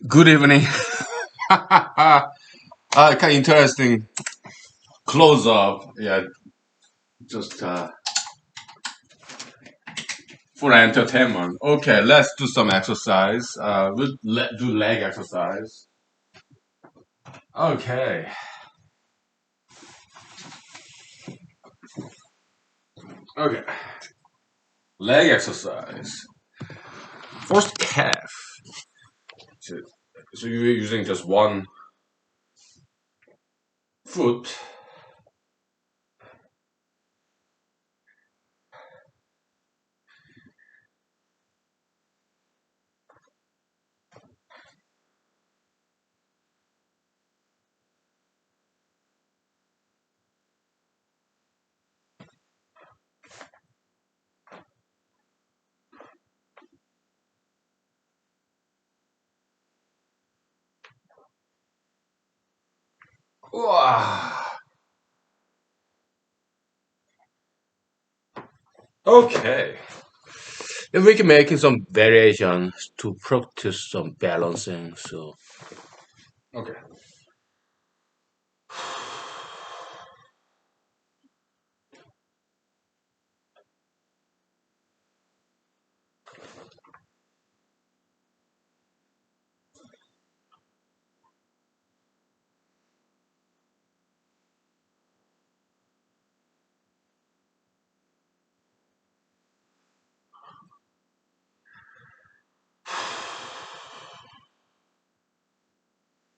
Good evening. Kind of interesting close up. Yeah, just for entertainment. Okay, let's do some exercise. We'll do leg exercise. Okay, okay. Leg exercise. First calf. So, so you're using just one foot. Wow. Okay. If we can make some variations to practice some balancing, so okay.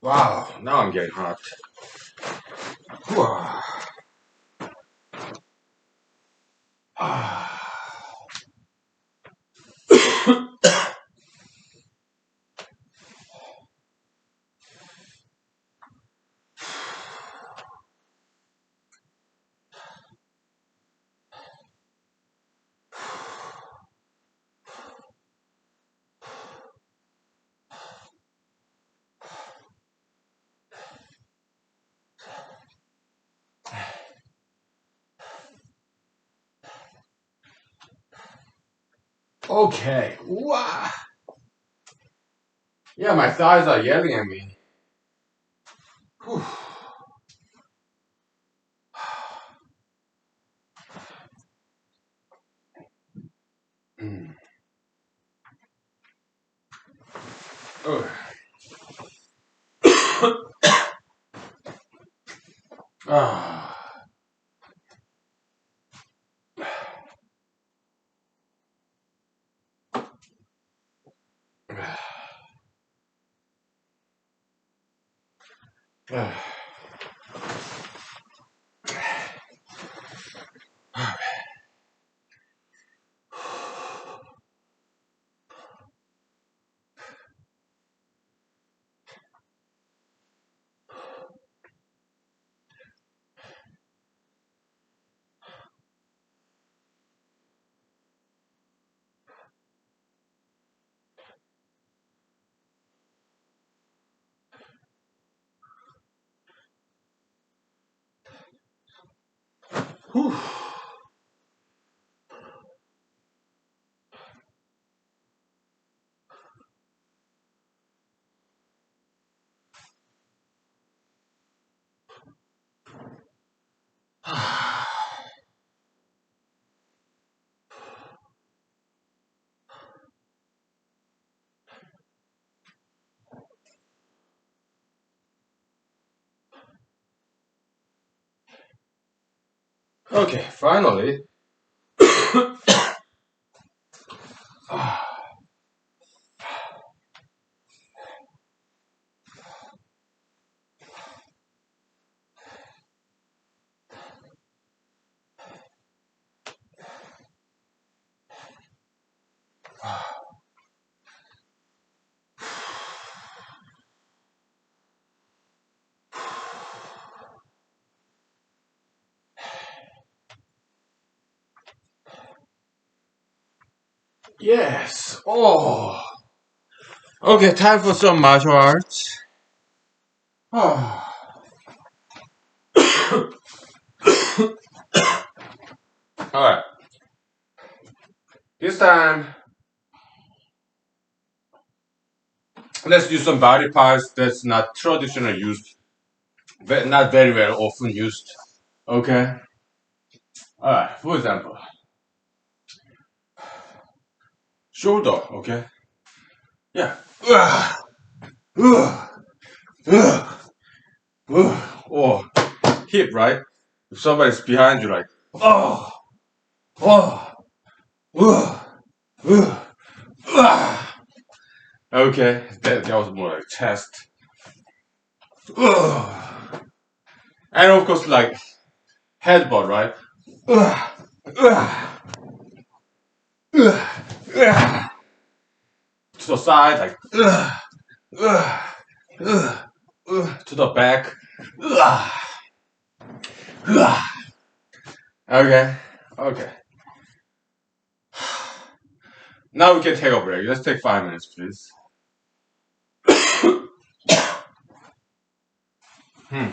Wow, now I'm getting hot. Wow. Okay. Wow. Yeah, my thighs are yelling at me. Whew. Mm. Oh. Ah. Whew. Okay, finally. Yes. Oh. Okay, time for some martial arts. Oh. Alright. This time, Let's use some body parts that's not traditionally used, not very very often used. Okay. All right. For example, shoulder. Okay. Yeah. Or hip, right? If somebody's behind you, like, oh, oh, okay, that was more like chest. And of course, like headbutt, right? To the side, like to the back. Okay, okay. Now we can take a break. Let's take 5 minutes, please. Hmm.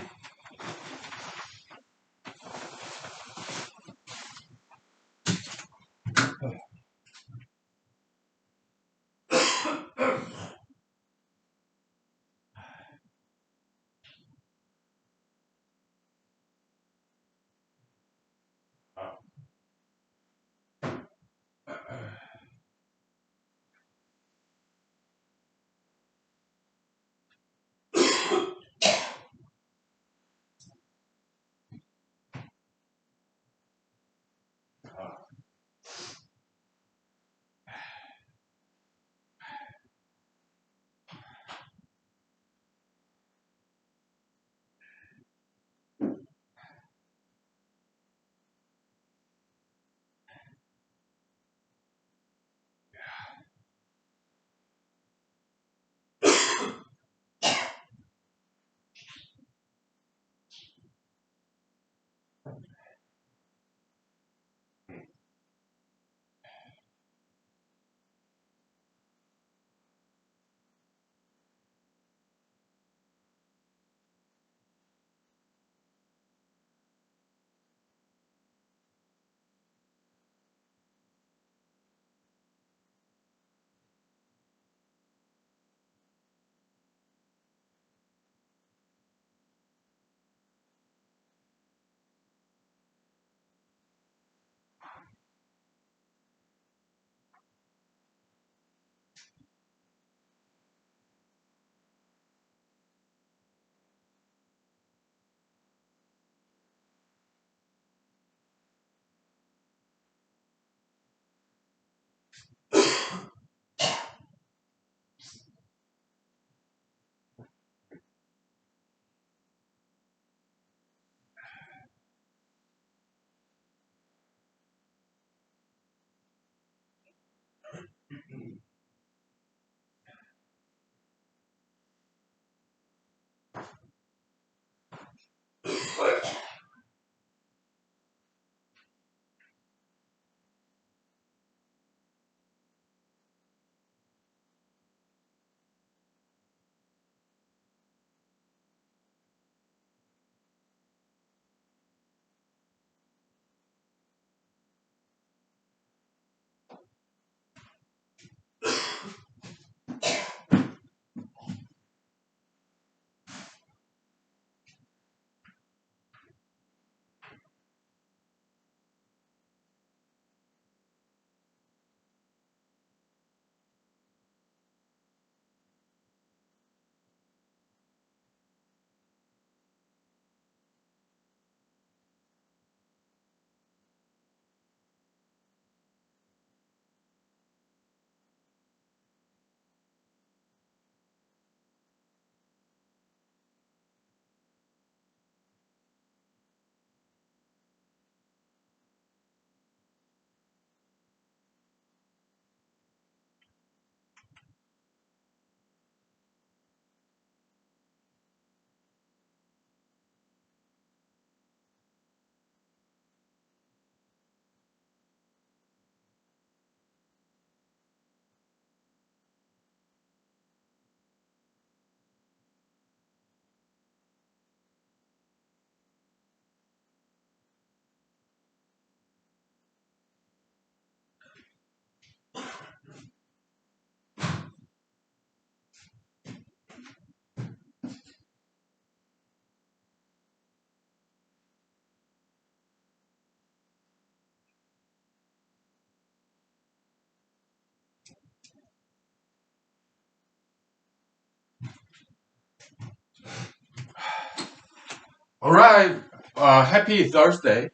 All right. Happy Thursday.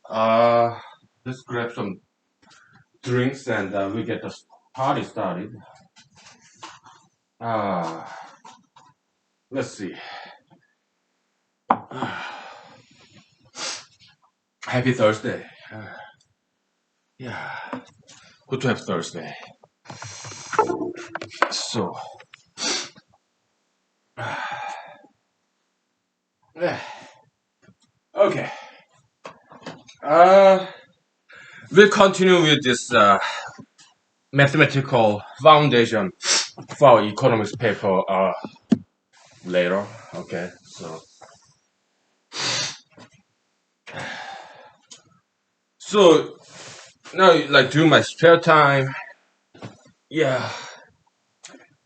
Uh, let's grab some drinks and we get the party started. Uh, let's see. Happy Thursday. Yeah, good to have Thursday. So, yeah, okay. Uh, we'll continue with this mathematical foundation for our economics paper later. Okay, so now, like during my spare time, yeah,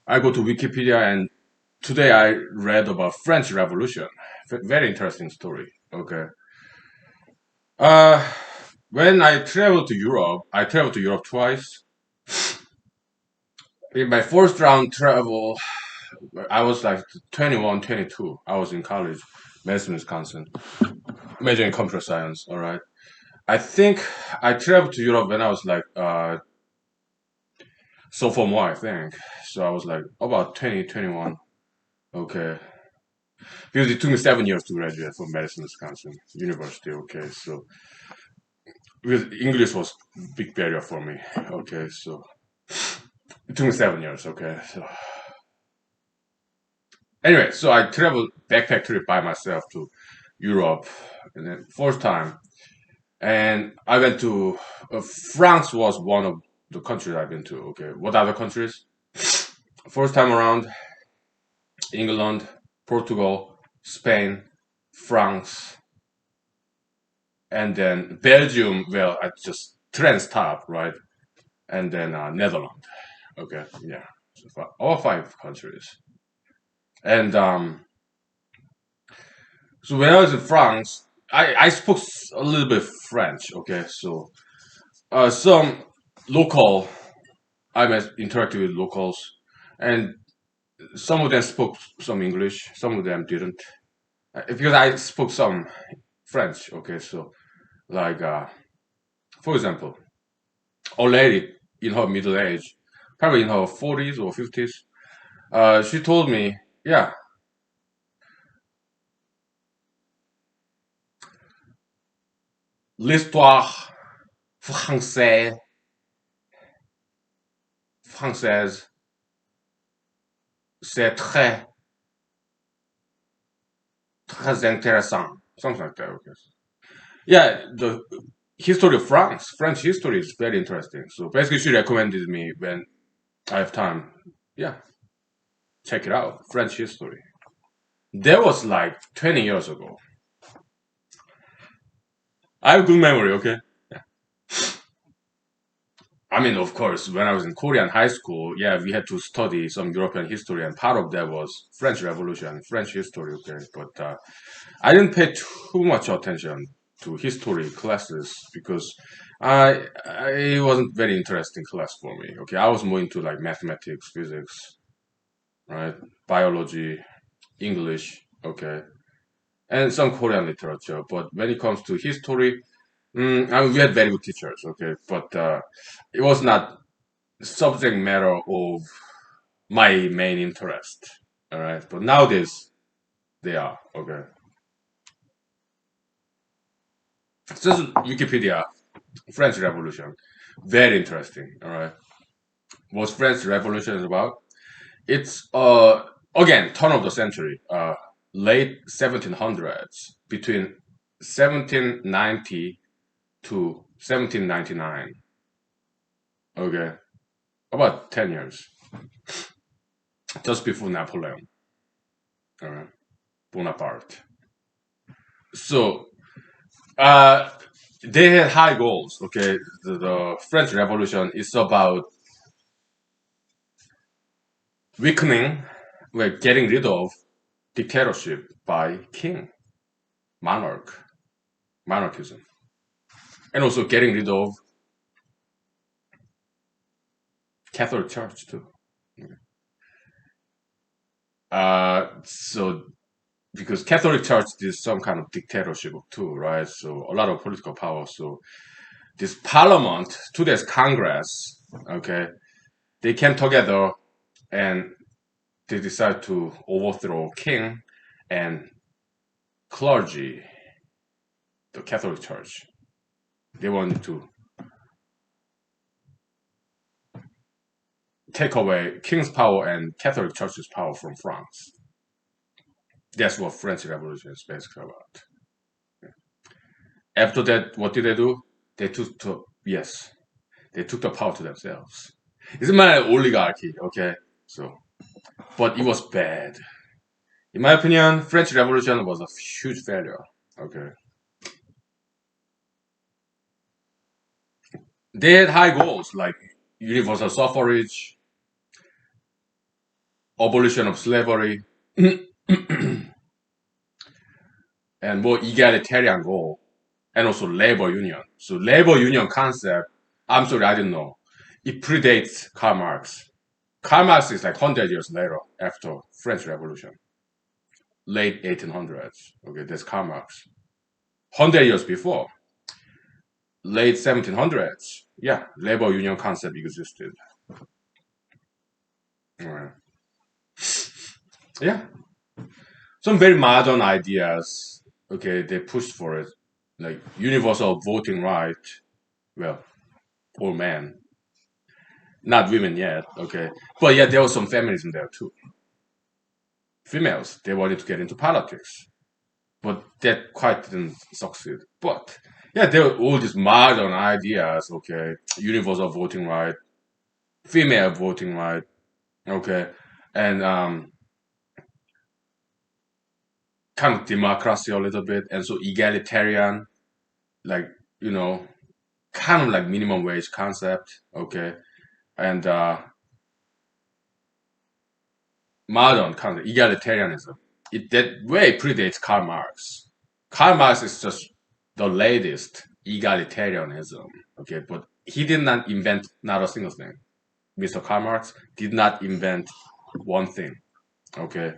I go to Wikipedia and today I read about French Revolution. Very interesting story. Okay. Uh, when I traveled to Europe, I traveled to Europe twice. In my first round travel, I was like 21, 22. I was in college, Madison, Wisconsin, majoring in computer science. All right. I think I traveled to Europe when I was like sophomore, I think. So I was like about 20, 21. Okay. Because it took me 7 years to graduate from Madison, Wisconsin University. Okay. So because English was big barrier for me. Okay. So it took me 7 years. Okay. So anyway, so I traveled backpack trip by myself to Europe and then first time. And I went to France was one of the countries I've been to. Okay. What other countries? First time around, England, Portugal, Spain, France, and then Belgium. Well, I just train stop, right? And then Netherlands. Okay, yeah, so all five countries. And so when I was in France, I spoke a little bit French. Okay, so some local, I met interacted with locals, and some of them spoke some English, some of them didn't. Because I spoke some French. Okay, so like for example, a lady in her middle age, probably in her 40s or 50s, she told me, yeah, l'histoire française, française, c'est très intéressant. Something like that. Okay. Yeah, the history of France, French history is very interesting. So basically, she recommended me when I have time. Yeah, check it out. French history. That was like 20 years ago. I have good memory. Okay. I mean, of course, when I was in Korean high school, yeah, we had to study some European history, and part of that was French Revolution, French history. Okay, but I didn't pay too much attention to history classes because it wasn't very interesting class for me. Okay, I was more into like mathematics, physics, right, biology, English. Okay, and some Korean literature. But when it comes to history, I mean, we had very good teachers. Okay, but it was not subject matter of my main interest. All right, but nowadays they are okay. So this is Wikipedia, French Revolution, very interesting. All right, what French Revolution is about? It's again turn of the century, late 1700s, between 1790 to 1799. Okay, about 10 years, just before Napoleon. All right, Bonaparte. So Uh, they had high goals. Okay, the French Revolution is about weakening, well, getting rid of dictatorship by king, monarch, monarchism, and also getting rid of Catholic Church too. So because Catholic Church is some kind of dictatorship too, right? So a lot of political power. So this Parliament, today's Congress, okay, they came together and they decide to overthrow king and clergy, the Catholic Church. They wanted to take away king's power and Catholic Church's power from France. That's what French Revolution is basically about. After that, what did they do? They took to yes, they took the power to themselves. It's my oligarchy, okay? So, but it was bad. In my opinion, French Revolution was a huge failure. Okay, they had high goals like universal suffrage, abolition of slavery, and more egalitarian goal, and also labor union. So labor union concept, I'm sorry, I didn't know. It predates Karl Marx. Karl Marx is like 100 years later after French Revolution, late 1800s. Okay, that's Karl Marx. 100 years before, late 1700s. Yeah, labor union concept existed. Alright. Yeah, some very modern ideas. Okay, they pushed for it, like universal voting right. Well, all men, not women yet. Okay, but yeah, there was some feminism there too. Females, they wanted to get into politics, but that quite didn't succeed. But yeah, there were all these modern ideas. Okay, universal voting right, female voting right. Okay, and kind of democracy a little bit, and so egalitarian, like you know, kind of like minimum wage concept. Okay, and modern kind of egalitarianism. It that way predates Karl Marx. Karl Marx is just the latest egalitarianism. Okay, but he did not invent not a single thing. Mr. Karl Marx did not invent one thing. Okay,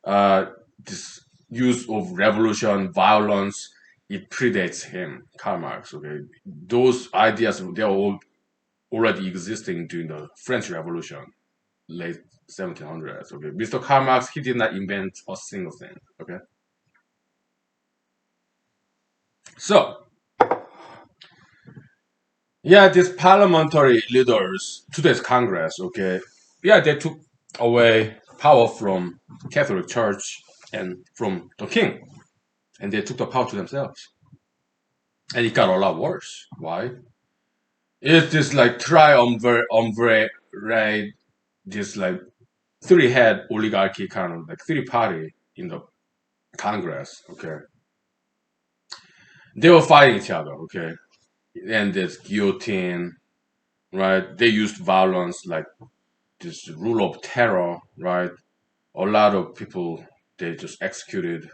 uh, this use of revolution, violence, it predates him, Karl Marx. Okay, those ideas they are all already existing during the French Revolution, late 1700s. Okay, Mr. Karl Marx he did not invent a single thing. Okay, so yeah, these parliamentary leaders, today's Congress. Okay, yeah, they took away power from Catholic Church and from the king, and they took the power to themselves. And it got a lot worse. Why? It's this like right? This like three head oligarchy kind of like three party in the Congress. Okay, they were fighting each other. Okay, and this guillotine, right? They used violence like this rule of terror, right? A lot of people they just executed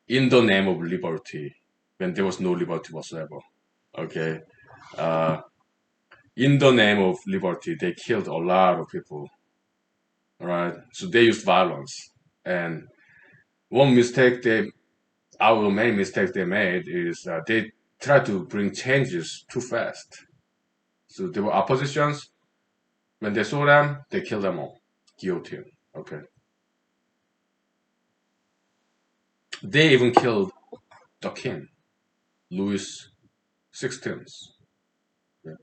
in the name of liberty when there was no liberty whatsoever. Okay, uh, in the name of liberty, they killed a lot of people, right? So they used violence. And one mistake they, out of many mistakes they made is they tried to bring changes too fast. So there were oppositions. When they saw them, they killed them all. Guillotine. Okay. They even killed the king, Louis XVI. Yeah.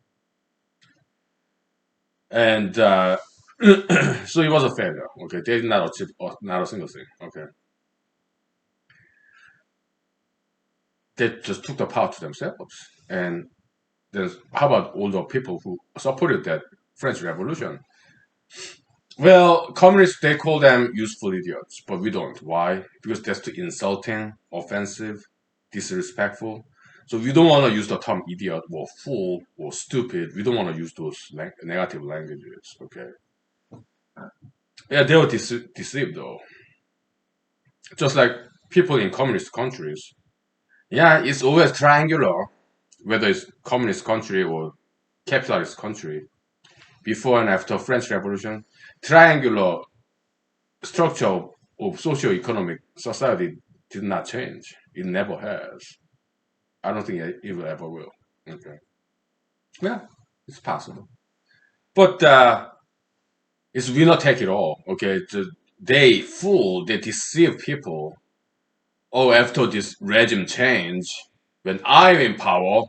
And so it was a failure. Okay. They did not achieve not a single thing. Okay. They just took the power to themselves. And then how about all the people who supported that French Revolution? Well, communists they call them useful idiots, but we don't. Why? Because that's too insulting, offensive, disrespectful. So we don't want to use the term idiot or fool or stupid. We don't want to use those negative languages. Okay. Yeah, they were deceived though. Just like people in communist countries. Yeah, it's always triangular, whether it's communist country or capitalist country. Before and after French Revolution, triangular structure of socio-economic society did not change. It never has. I don't think it will ever will. Okay. Yeah, it's possible. But it's we not take it all. Okay. They fool, they deceive people. Oh, after this regime change, when I'm in power,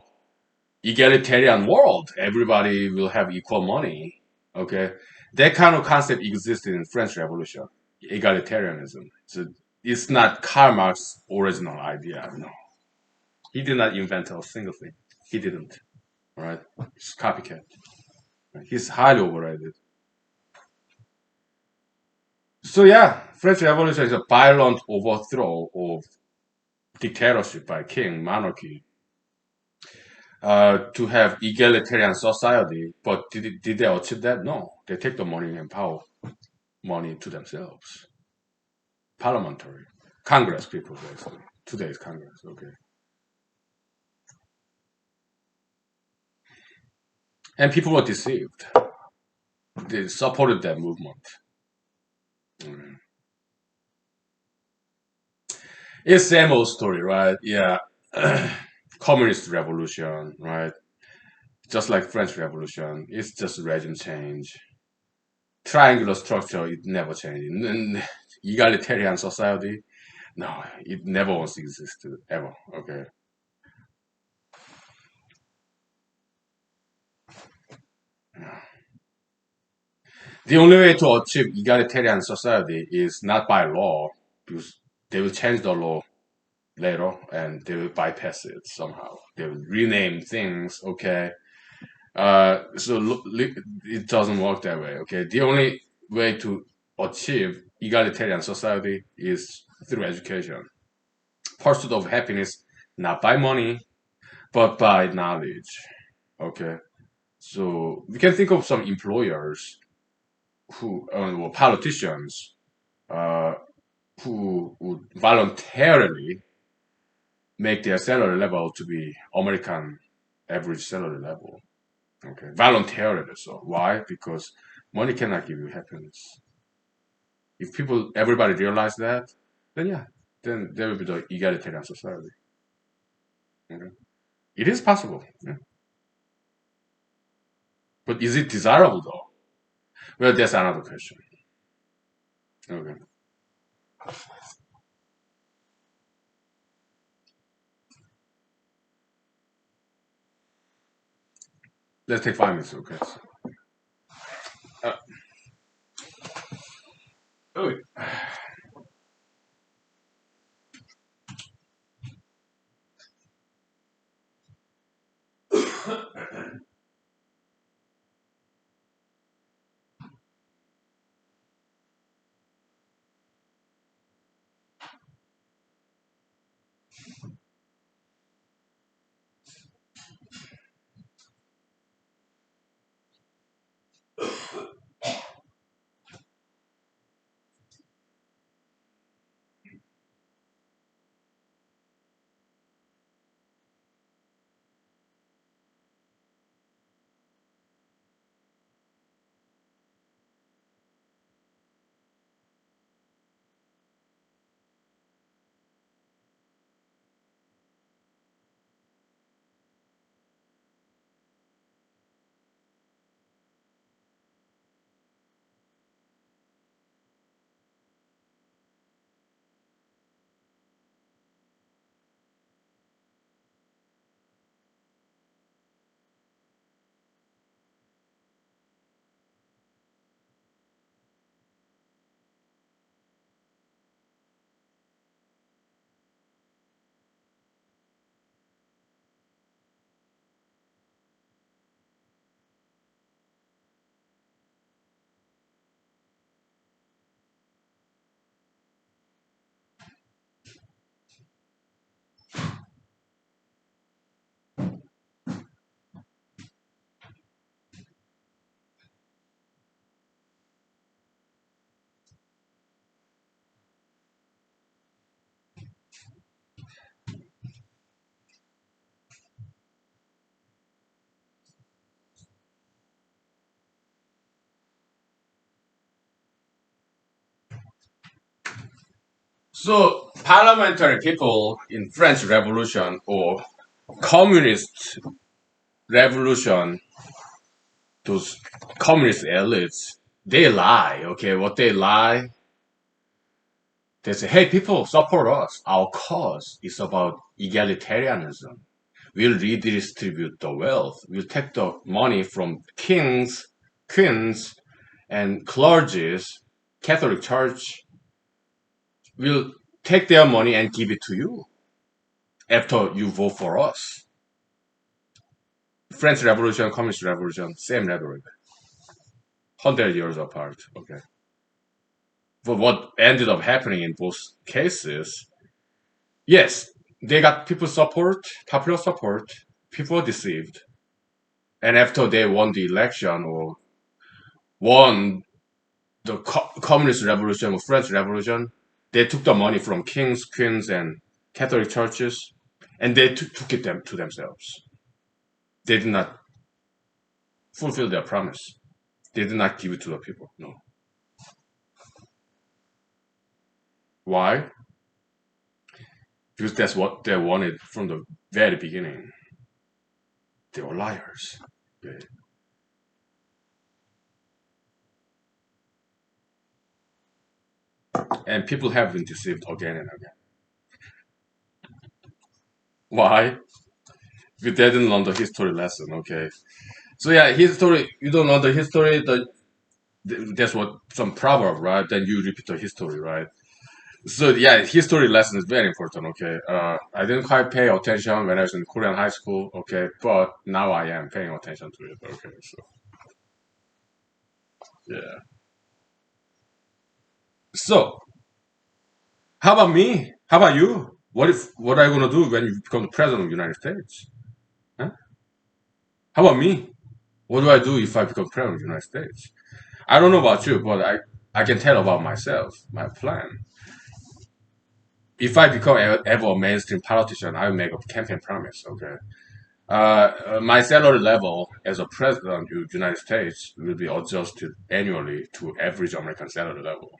egalitarian world, everybody will have equal money. Okay. That kind of concept existed in French Revolution, egalitarianism. So it's not Karl Marx's original idea. No, he did not invent a single thing. He didn't. All right, it's copycat. He's highly overrated. So yeah, French Revolution is a violent overthrow of dictatorship by king, monarchy, to have egalitarian society. But did they achieve that? No, they take the money and power, money to themselves. Parliamentary, Congress people basically. Today's Congress. Okay, and people were deceived. They supported that movement. Mm. It's same old story, right? Yeah, communist revolution, right? Just like French Revolution, it's just regime change. Triangular structure, it never changed. Egalitarian society, no, it never once existed ever. Okay, the only way to achieve egalitarian society is not by law, because they will change the law later and they will bypass it somehow. They will rename things. Okay, it doesn't work that way. Okay, the only way to achieve egalitarian society is through education, pursuit of happiness, not by money but by knowledge. Okay, so we can think of some employers who or politicians uh, who would voluntarily make their salary level to be American average salary level. Okay, voluntarily. So why? Because money cannot give you happiness. If everybody realize that, then yeah, then there will be the egalitarian society. Okay? It is possible, yeah. But is it desirable though? Well, that's another question. Okay, let's take 5 minutes. Okay. Uh, oh, So parliamentary people in French Revolution or communist revolution, those communist elites, they lie. Okay, what they lie, they say, "Hey, people, support us. Our cause is about egalitarianism. We'll redistribute the wealth. We'll take the money from kings, queens, and clergies, Catholic Church. We'll take their money and give it to you after you vote for us." French Revolution, Communist Revolution, same rhetoric, 100 years apart. Okay, but what ended up happening in both cases? Yes, they got people support, popular support. People were deceived, and after they won the election or won the communist revolution or French Revolution, they took the money from kings, queens, and Catholic churches, and they took it to themselves. They did not fulfill their promise. They did not give it to the people. No. Why? Because that's what they wanted from the very beginning. They were liars. Okay. And people have been deceived again and again. Why? Because they didn't learn the history lesson. Okay. So yeah, history. You don't know the history. That's what some proverb, right? Then you repeat the history, right? So yeah, history lesson is very important. Okay, I didn't quite pay attention when I was in Korean high school. Okay, but now I am paying attention to it. Okay, so yeah. So how about me? How about you? What are you gonna do when you become the president of the United States? Huh? How about me? What do I do if I become president of the United States? I don't know about you, but I can tell about myself, my plan. If I become ever a mainstream politician, I will make a campaign promise. Okay, my salary level as a president of the United States will be adjusted annually to average American salary level.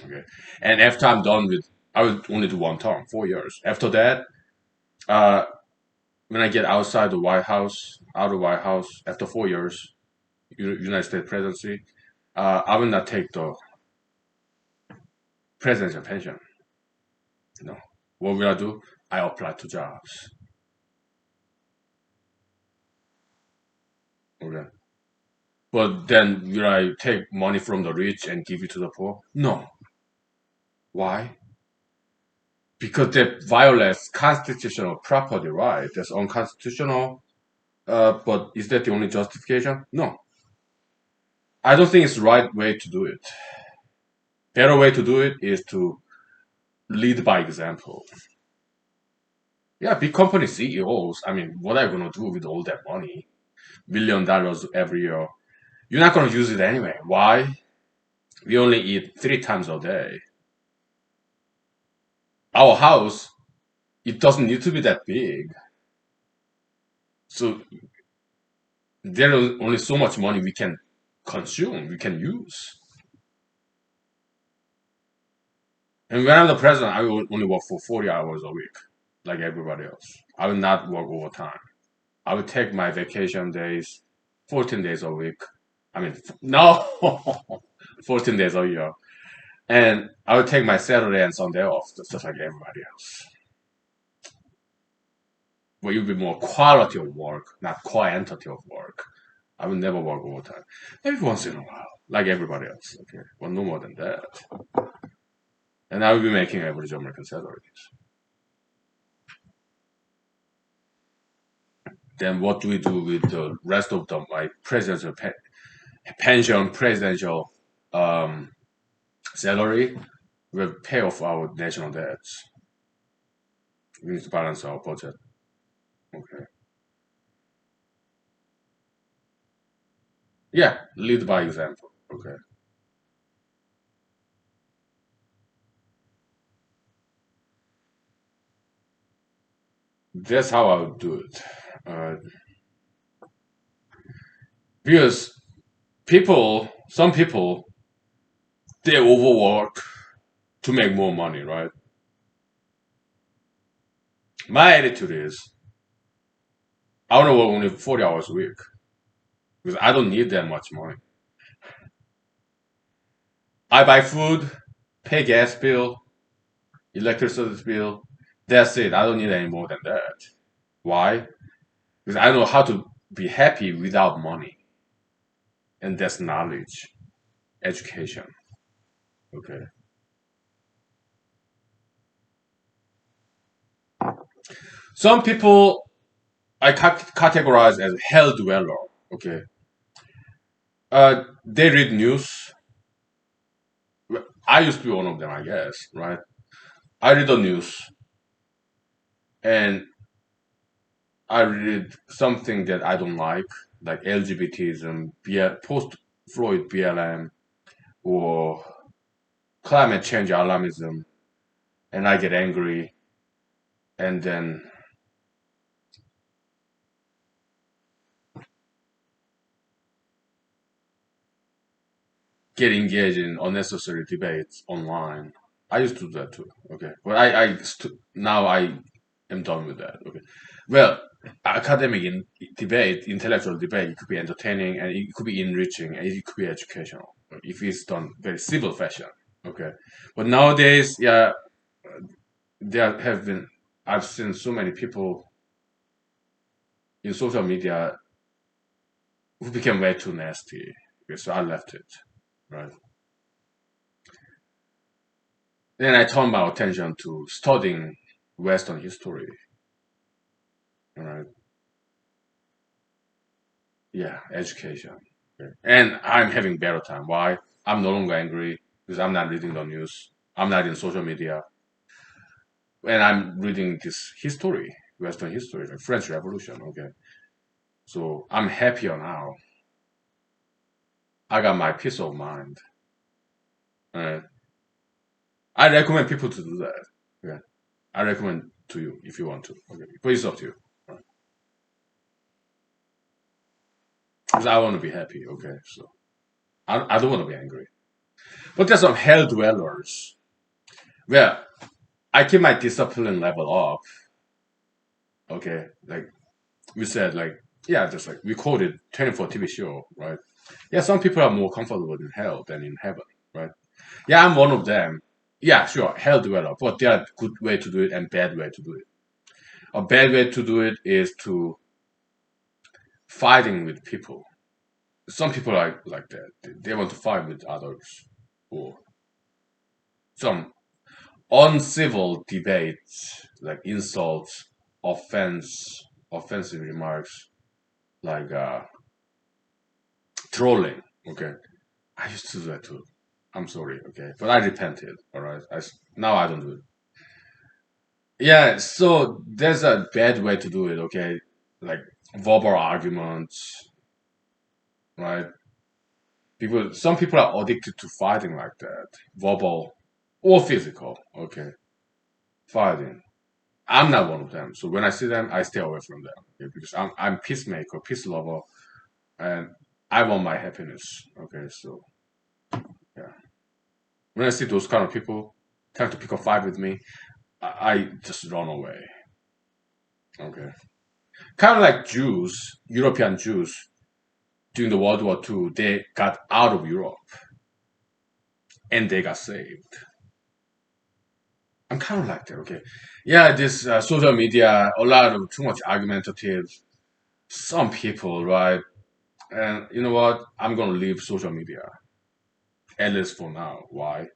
Okay, and after I'm done with, I will only do one term, 4 years. After that, uh, when I get outside the White House, out of the White House, after 4 years, United States presidency, I will not take the presidential pension. No, what will I do? I apply to jobs. Okay, but then will I take money from the rich and give it to the poor? No. Why? Because that violates constitutional property right. That's unconstitutional. But is that the only justification? No. I don't think it's the right way to do it. Better way to do it is to lead by example. Yeah, big company CEOs. I mean, what are you gonna do with all that money? $1 million every year. You're not gonna use it anyway. Why? We only eat 3 times a day. Our house, it doesn't need to be that big. So there is only so much money we can consume, we can use. And when I'm the president, I will only work for 40 hours a week, like everybody else. I will not work overtime. I will take my vacation days, 14 days a week. I mean, no, 14 days a year. And I will take my Saturday and Sunday off, just like everybody else. But it will be more quality of work, not quantity of work. I will never work overtime. Maybe once in a while, like everybody else, okay? But no more than that. And I will be making average American salaries. Then what do we do with the rest of my presidential pension, presidential um, salary? We'll pay off our national debts. We need to balance our budget. Okay. Yeah, lead by example. Okay. That's how I would do it. Uh, because some people, they overwork, to make more money, right? My attitude is I want to work only 40 hours a week because I don't need that much money. I buy food, pay gas bill, electricity bill. That's it. I don't need any more than that. Why? Because I know how to be happy without money, and that's knowledge, education. Okay. Some people I categorize as hell dweller. Okay. They read news. I used to be one of them, I guess, right? I read the news and I read something that I don't like LGBTism, post-Freud BLM, or climate change alarmism, and I get angry, and then get engaged in unnecessary debates online. I used to do that too. Okay, but now I am done with that. Okay, well, academic debate, intellectual debate, it could be entertaining and it could be enriching and it could be educational if it's done very civil fashion. Okay, but nowadays, yeah, there have been I've seen so many people in social media who became way too nasty. Okay, so I left it. Right. Then I turned my attention to studying Western history. Right. Yeah, education. Okay. And I'm having better time. Why? I'm no longer angry because I'm not reading the news. I'm not in social media. And I'm reading this history, Western history, like French Revolution. Okay. So I'm happier now. I got my peace of mind. Right. I recommend people to do that. Okay. I recommend to you if you want to. Okay. But it's up to you. Right. Because I want to be happy. Okay. So I don't want to be angry. But there's some hell dwellers. Well, I keep my discipline level up. Okay, like we said, like yeah, just like we quoted 24 TV show, right? Yeah, some people are more comfortable in hell than in heaven, right? Yeah, I'm one of them. Yeah, sure, hell dweller, but there are good way to do it and bad way to do it. A bad way to do it is to fighting with people. Some people are like that. They want to fight with others, or some uncivil debates like insults, offensive remarks, like trolling. Okay, I used to do that too. I'm sorry. Okay, but I repented. All right, now I don't do it. Yeah, so there's a bad way to do it. Okay, like verbal arguments, right? Some people are addicted to fighting like that, verbal or physical. Okay, fighting. I'm not one of them. So when I see them, I stay away from them, okay? Because I'm peacemaker, peace lover, and I want my happiness. Okay, so yeah. When I see those kind of people trying to pick a fight with me, I just run away. Okay, kind of like Jews, European Jews during the World War II, they got out of Europe and they got saved. I'm kind of like that. Okay, yeah, this social media, a lot of too much argumentative. Some people, right? And you know what? I'm gonna leave social media, at least for now. Why?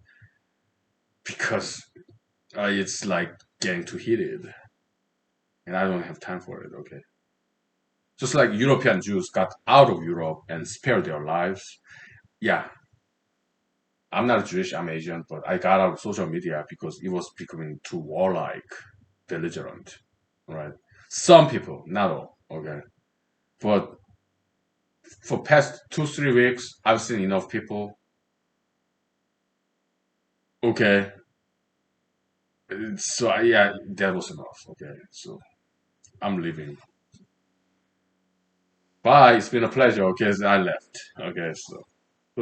Because it's like getting too heated, and I don't have time for it. Okay, just like European Jews got out of Europe and spared their lives. Yeah, I'm not Jewish. I'm Asian, but I got out of social media because it was becoming too warlike, belligerent. Right? Some people, not all. Okay, but for past 2 3 weeks, I've seen enough people. Okay, so yeah, that was enough. Okay, so I'm leaving. Bye. It's been a pleasure. Okay, so I left. Okay, so.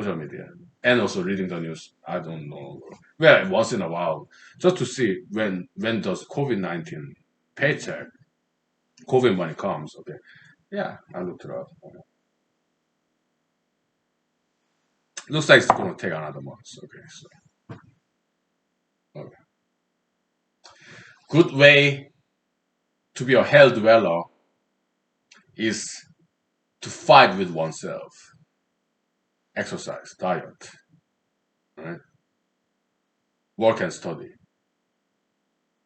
social media, and also reading the news. I don't know. Well, once in a while, just to see when does COVID-19 paycheck, COVID money comes. Okay, yeah, I looked it up. Looks like it's going to take another month. Okay, so okay. Good way to be a hell dweller is to fight with oneself. Exercise, diet, right? Work and study,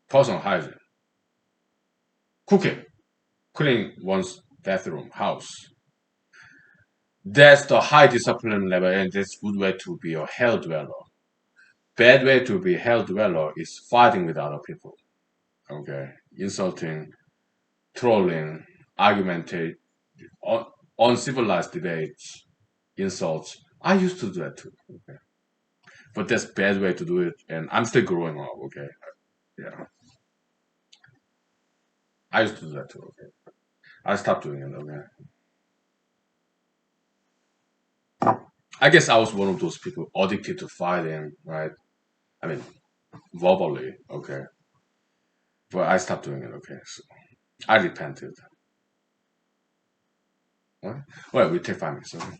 personal hygiene, cooking, cleaning one's bathroom, house. That's the high discipline level, and that's good way to be a hell dweller. Bad way to be a hell dweller is fighting with other people. Okay, insulting, trolling, argumentation, uncivilized debates, insults. I used to do that too. Okay, but that's bad way to do it, and I'm still growing up. Okay, yeah, I used to do that too. Okay, I stopped doing it. Okay, I guess I was one of those people addicted to fighting. Right? I mean, verbally. Okay, but I stopped doing it. Okay, so I repented. What? Well, we take 5 minutes. Okay.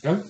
Yeah?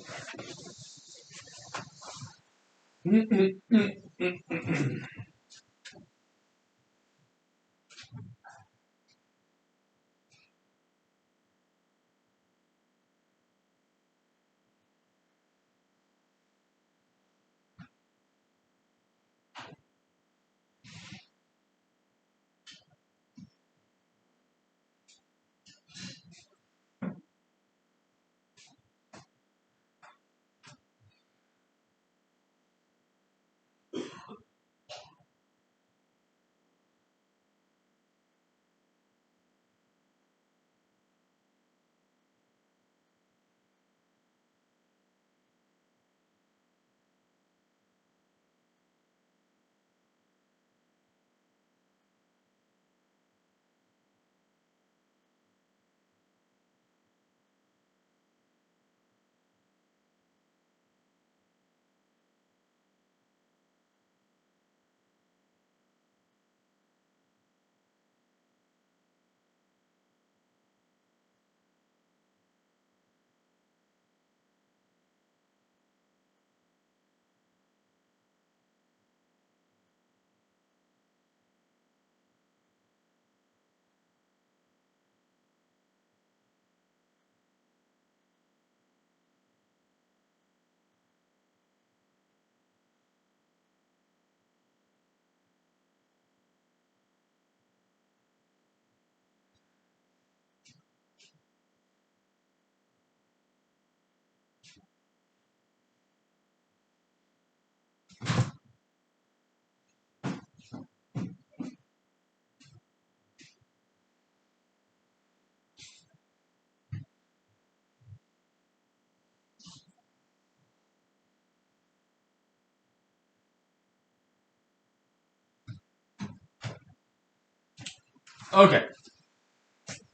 Okay,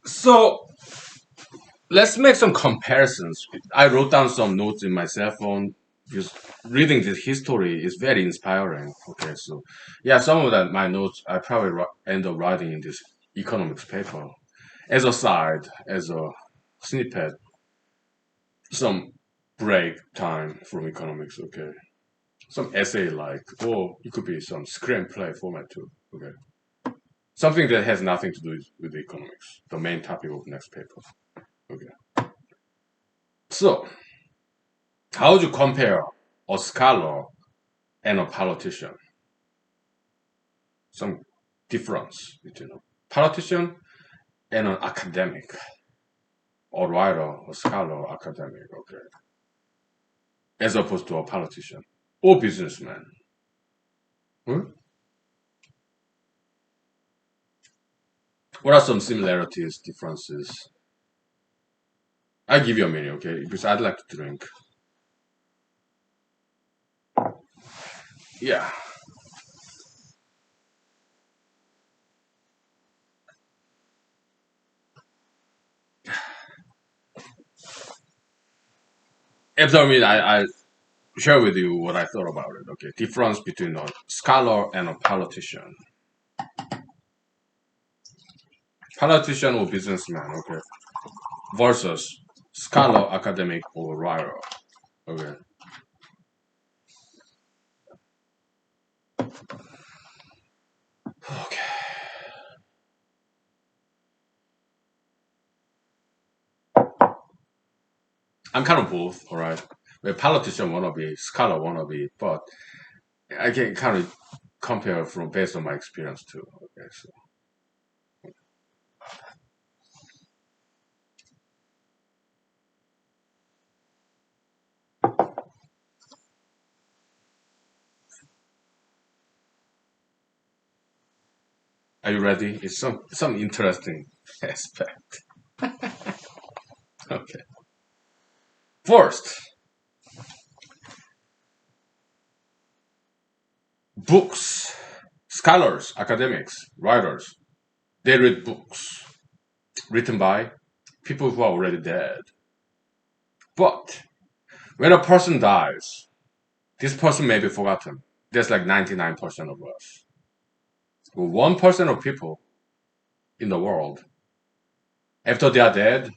so let's make some comparisons. I wrote down some notes in my cell phone because reading this history is very inspiring. Okay, so yeah, some of that my notes I probably end up writing in this economics paper as a side, as a snippet, some break time from economics. Okay, some essay like, or it could be some screenplay format too. Okay, something that has nothing to do with economics, the main topic of next paper. Okay, so how would you compare a scholar and a politician? Some difference between a politician and an academic, a writer, a scholar, academic, okay, as opposed to a politician or businessman. Hmm? What are some similarities, differences? I'll give you a minute, okay, because I'd like to drink. Yeah. After me, I share with you what I thought about it. Okay, difference between a scholar and a politician. Politician or businessman. Okay, versus scholar, academic, or writer. Okay. Okay. I'm kind of both. All right. A politician wanna be, scholar wanna be, but I can kind of compare from based on my experience too. Okay. So are you ready? It's some interesting aspect. Okay. First, books. Scholars, academics, writers, they read books written by people who are already dead. But when a person dies, this person may be forgotten. There's like 99% of us. Well, 1% of people in the world, after they are dead,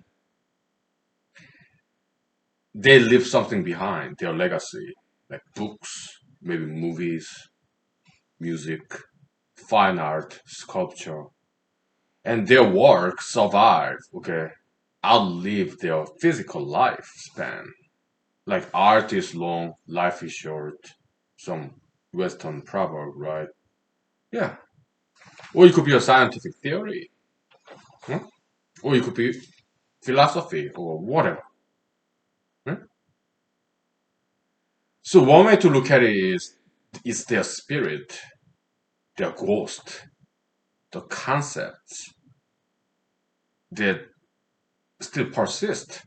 they leave something behind, their legacy, like books, maybe movies, music, fine art, sculpture, and their work survive, okay, outlive their physical lifespan. Like art is long, life is short, some Western proverb, right? Yeah. Or it could be a scientific theory, huh? Or it could be philosophy or whatever. Huh? So one way to look at it is their spirit, their ghost, the concepts that still persist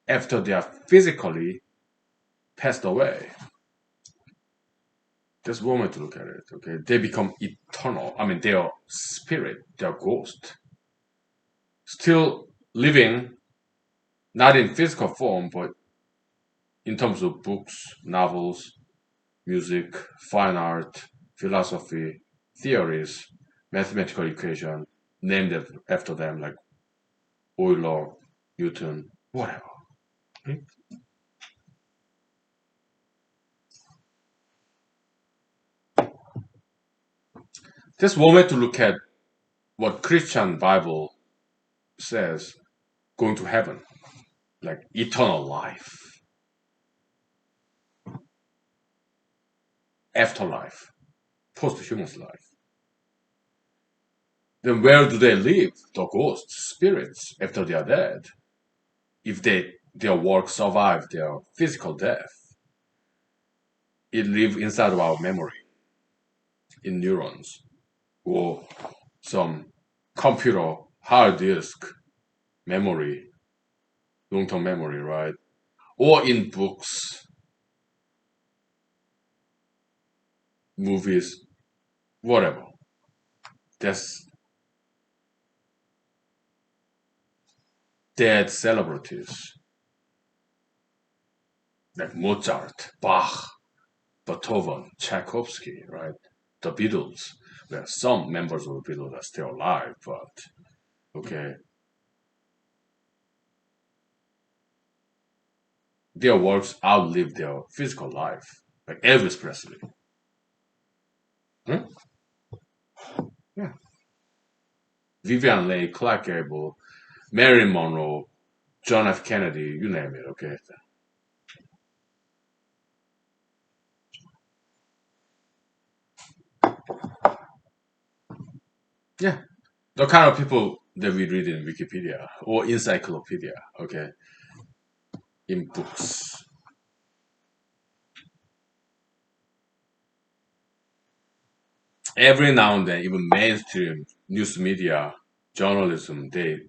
after they are physically passed away. There's one way to look at it. Okay, they become eternal. I mean, their spirit, their ghost, still living, not in physical form, but in terms of books, novels, music, fine art, philosophy, theories, mathematical equation named after them, like Euler, Newton, whatever. Hmm? There's one way to look at what Christian Bible says, going to heaven, like eternal life, afterlife, post-human life. Then where do they live, the ghosts, spirits, after they are dead? If their work survived their physical death, it lives inside of our memory, in neurons, or some computer hard disk memory, long-term memory, right? Or in books, movies, whatever. That's dead celebrities like Mozart, Bach, Beethoven, Tchaikovsky, right? The Beatles, where some members of the Beatles are still alive, but okay, their works outlive their physical life, like Elvis Presley. Hmm? Yeah. Vivian Leigh, Clark Gable, Marilyn Monroe, John F. Kennedy, you name it, okay? Yeah. The kind of people that we read in Wikipedia or encyclopedia, okay, in books. Every now and then, even mainstream news media, journalism, they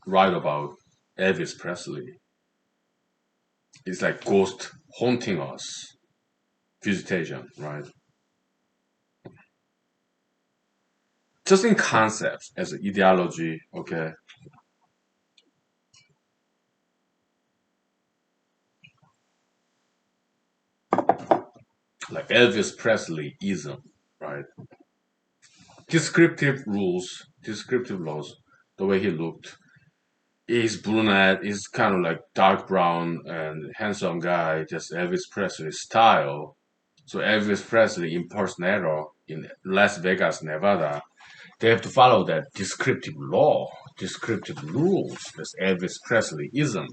write about Elvis Presley. It's like ghost haunting us, visitation, right? Just in concepts as an ideology, okay. like Elvis Presleyism, right? Descriptive laws, the way he looked. He's brunette, he's kind of like dark brown and handsome guy, just Elvis Presley style. So Elvis Presley impersonator in Las Vegas, Nevada, they have to follow that descriptive law, descriptive rules. That's Elvis Presleyism.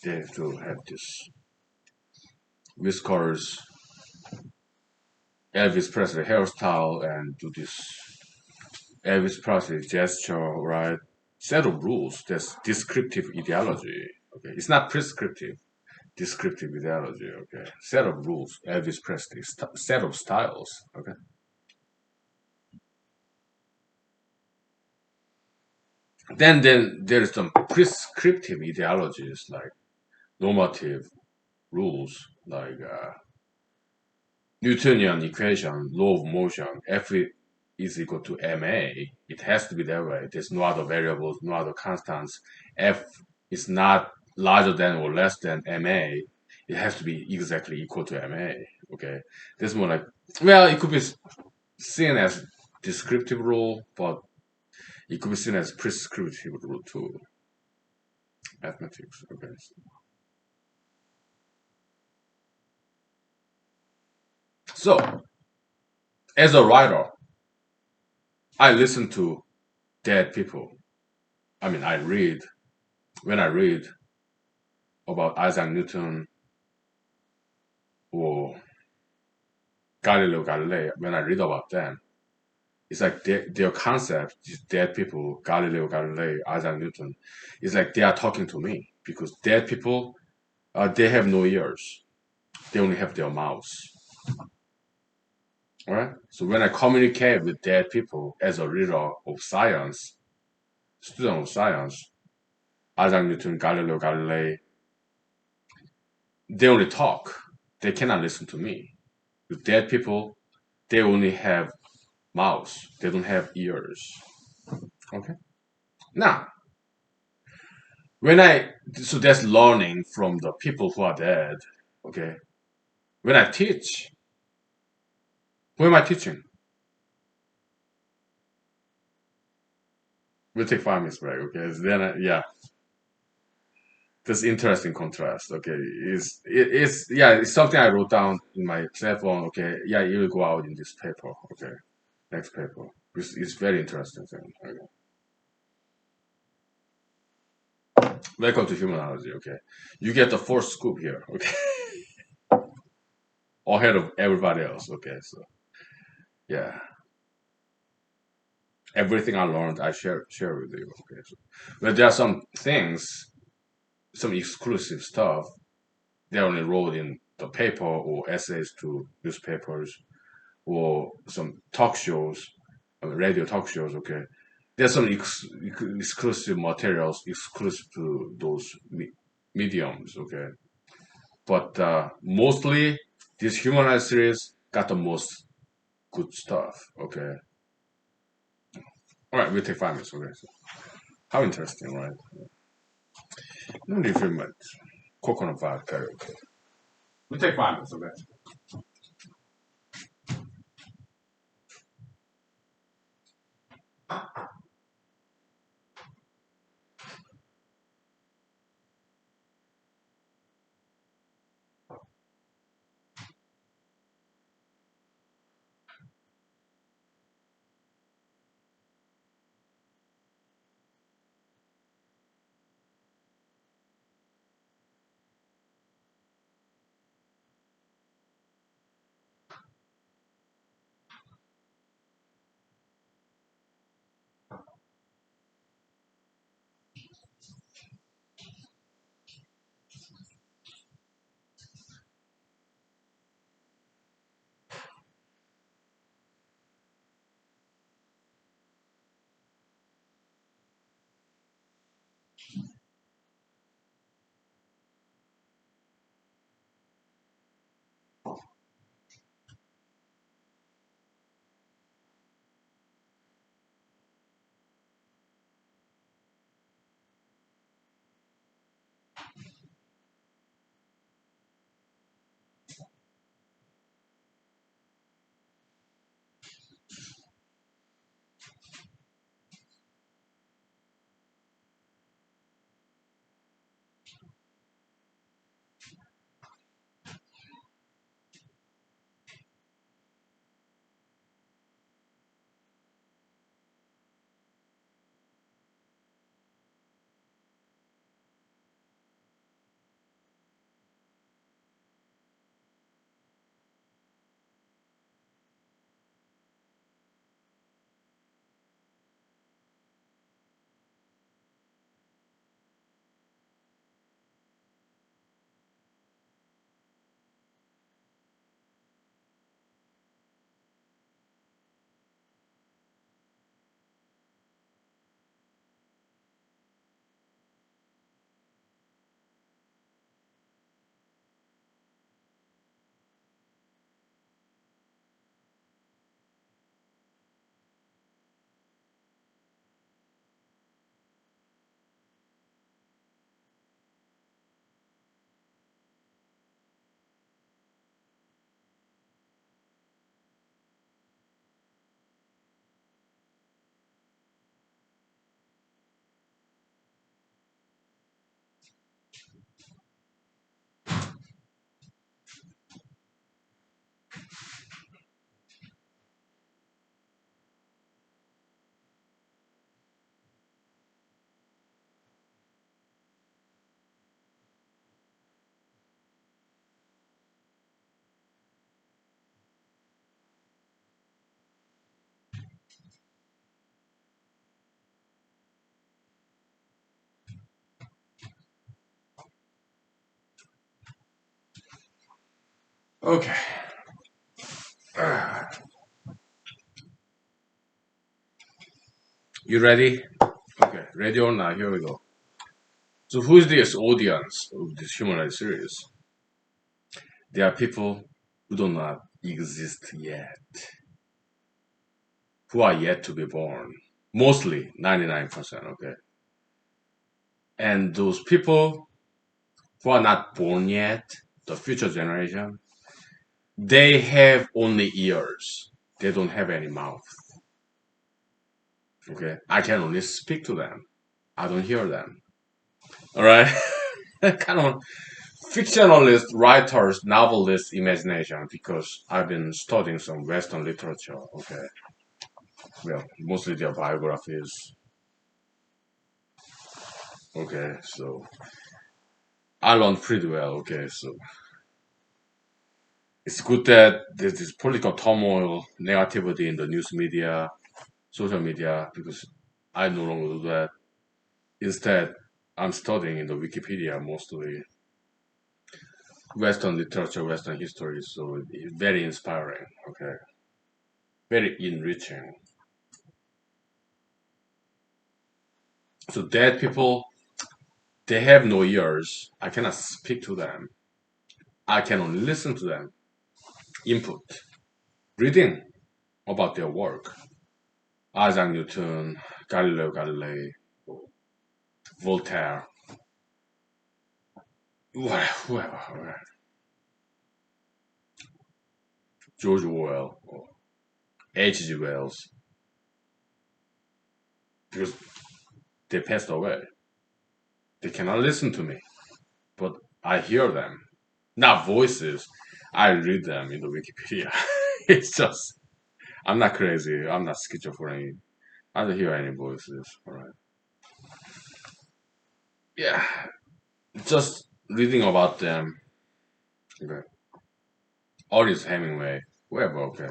They have to have this whiskers, Elvis Presley hairstyle, and do this Elvis Presley gesture, right? Set of rules. That's descriptive ideology. Okay, it's not prescriptive. Descriptive ideology. Okay, set of rules. Elvis Presley set of styles. Okay, then there's some prescriptive ideologies like normative rules, like Newtonian equation, law of motion. F is equal to ma. It has to be that way. There's no other variables, no other constants. F is not larger than or less than ma. It has to be exactly equal to ma. Okay, this more like, well, it could be seen as descriptive rule, but it could be seen as prescriptive rule too. Mathematics. Okay. So as a writer, I listen to dead people. I mean, I read when I read about Isaac Newton or Galileo Galilei. When I read about them, it's like their concept, these dead people, Galileo Galilei, Isaac Newton, it's like they are talking to me because dead people, they have no ears. They only have their mouths. All right. So when I communicate with dead people as a reader of science, student of science, Isaac Newton, Galileo Galilei, they only talk. They cannot listen to me. With dead people, they only have mouths. They don't have ears. Okay. Now, when I so that's learning from the people who are dead. Okay. When I teach, who am I teaching? We'll take 5 minutes break. Okay. So then, yeah, this interesting contrast. Okay, it's yeah, it's something I wrote down in my cell phone. Okay, yeah, it will go out in this paper. Okay, next paper. It's very interesting thing. Okay. Welcome to humanology. Okay, you get the first scoop here. Okay, ahead of everybody else. Okay, so yeah, everything I learned, I share with you. Okay, so, but there are some things, some exclusive stuff they only wrote in the paper or essays to newspapers or some talk shows, radio talk shows. Okay, there's some exclusive materials exclusive to those mediums. Okay, but mostly this human series got the most good stuff. Okay, all right, we'll take 5 minutes. Okay, so how interesting, right? No different coconut vodka. Okay, we'll take 5 minutes. Okay. Okay. You ready? Okay, ready or not? Here we go. So, who is this audience of this human series? There are people who do not exist yet, who are yet to be born. Mostly 99%, okay? And those people who are not born yet, the future generation, they have only ears. They don't have any mouth. Okay? I can only speak to them. I don't hear them. All right? Kind of fictionalist, writers, novelist imagination because I've been studying some Western literature. Okay? Well, mostly their biographies. Okay? So I learned pretty well. Okay? So it's good that there's this political turmoil, negativity in the news media, social media, because I no longer do that. Instead, I'm studying in the Wikipedia mostly Western literature, Western history, so it's very inspiring. Okay, very enriching. So dead people, they have no ears. I cannot speak to them. I can only listen to them. Input, reading about their work. Isaac Newton, Galileo Galilei, Voltaire, whoever, George Orwell, or H.G. Wells, because they passed away. They cannot listen to me, but I hear them. Not voices. I read them in the Wikipedia. It's just, I'm not crazy. I'm not schizophrenic. I don't hear any voices. All right. Yeah, just reading about them. Okay. August Hemingway, whoever. Okay.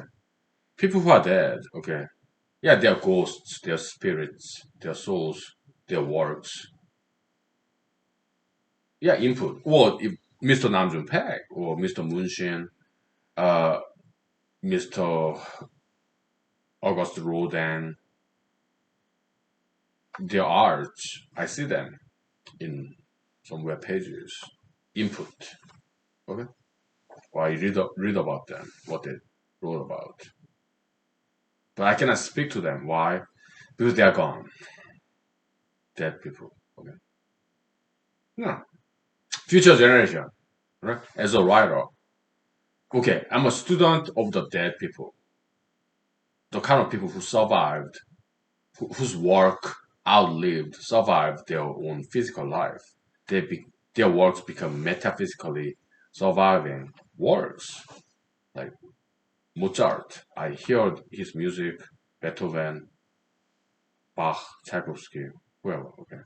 People who are dead. Okay. Yeah, they are ghosts, they are spirits, their souls, their works. Yeah, input. Or if Mr. Namjoon Paik or Mr. Moonshin, uh, Mr. Auguste Rodin, their art, I see them in some web pages. Input. Okay. Or I read about them, what they wrote about. But I cannot speak to them. Why? Because they are gone. Dead people. Okay. No. Future generation. Right? As a writer. Okay, I'm a student of the dead people. The kind of people who survived, whose work outlived, survived their own physical life. Their works become metaphysically surviving works. Like Mozart, I heard his music, Beethoven, Bach, Tchaikovsky, whoever, okay.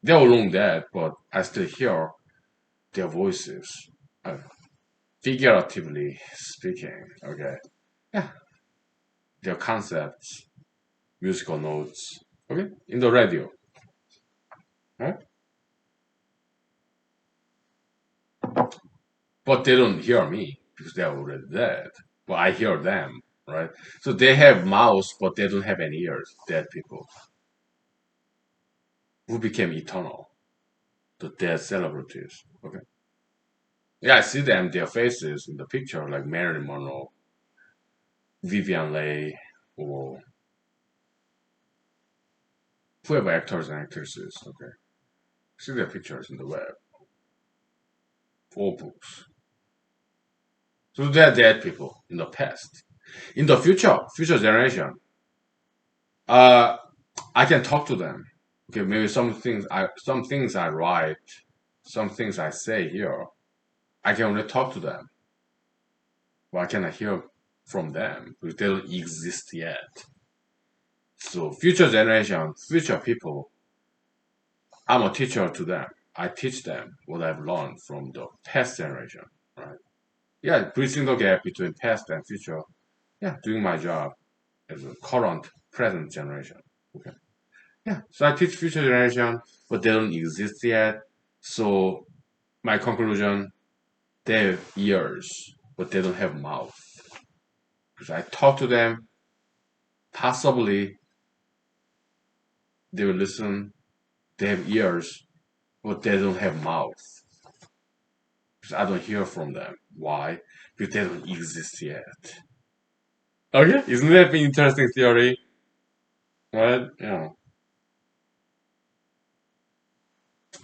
They're all long dead, but I still hear their voices, uh, figuratively speaking, okay. Yeah, their concepts, musical notes, okay, in the radio, right? But they don't hear me because they're already dead. But I hear them, right? So they have mouths, but they don't have any ears. Dead people who became eternal, the dead celebrities. Okay, yeah, I see them, their faces in the picture, like Marilyn Monroe, Vivian Leigh, or whoever actors and actresses. Okay, see their pictures in the web or books. So they're dead people in the past. In the future generation, uh, I can talk to them. Okay, maybe some things I write, some things I say here, I can only talk to them. Why can I hear from them? Because they don't exist yet. So future generation, future people, I'm a teacher to them. I teach them what I've learned from the past generation. Right? Yeah, bridging the gap between past and future. Yeah, doing my job as a current, present generation. Okay. Yeah. So I teach future generation, but they don't exist yet. So my conclusion, They have ears, but they don't have mouth. Because I talk to them, possibly they will listen. They have ears, but they don't have mouth. Because I don't hear from them. Why? Because they don't exist yet. Okay, isn't that an interesting theory? Right? Yeah.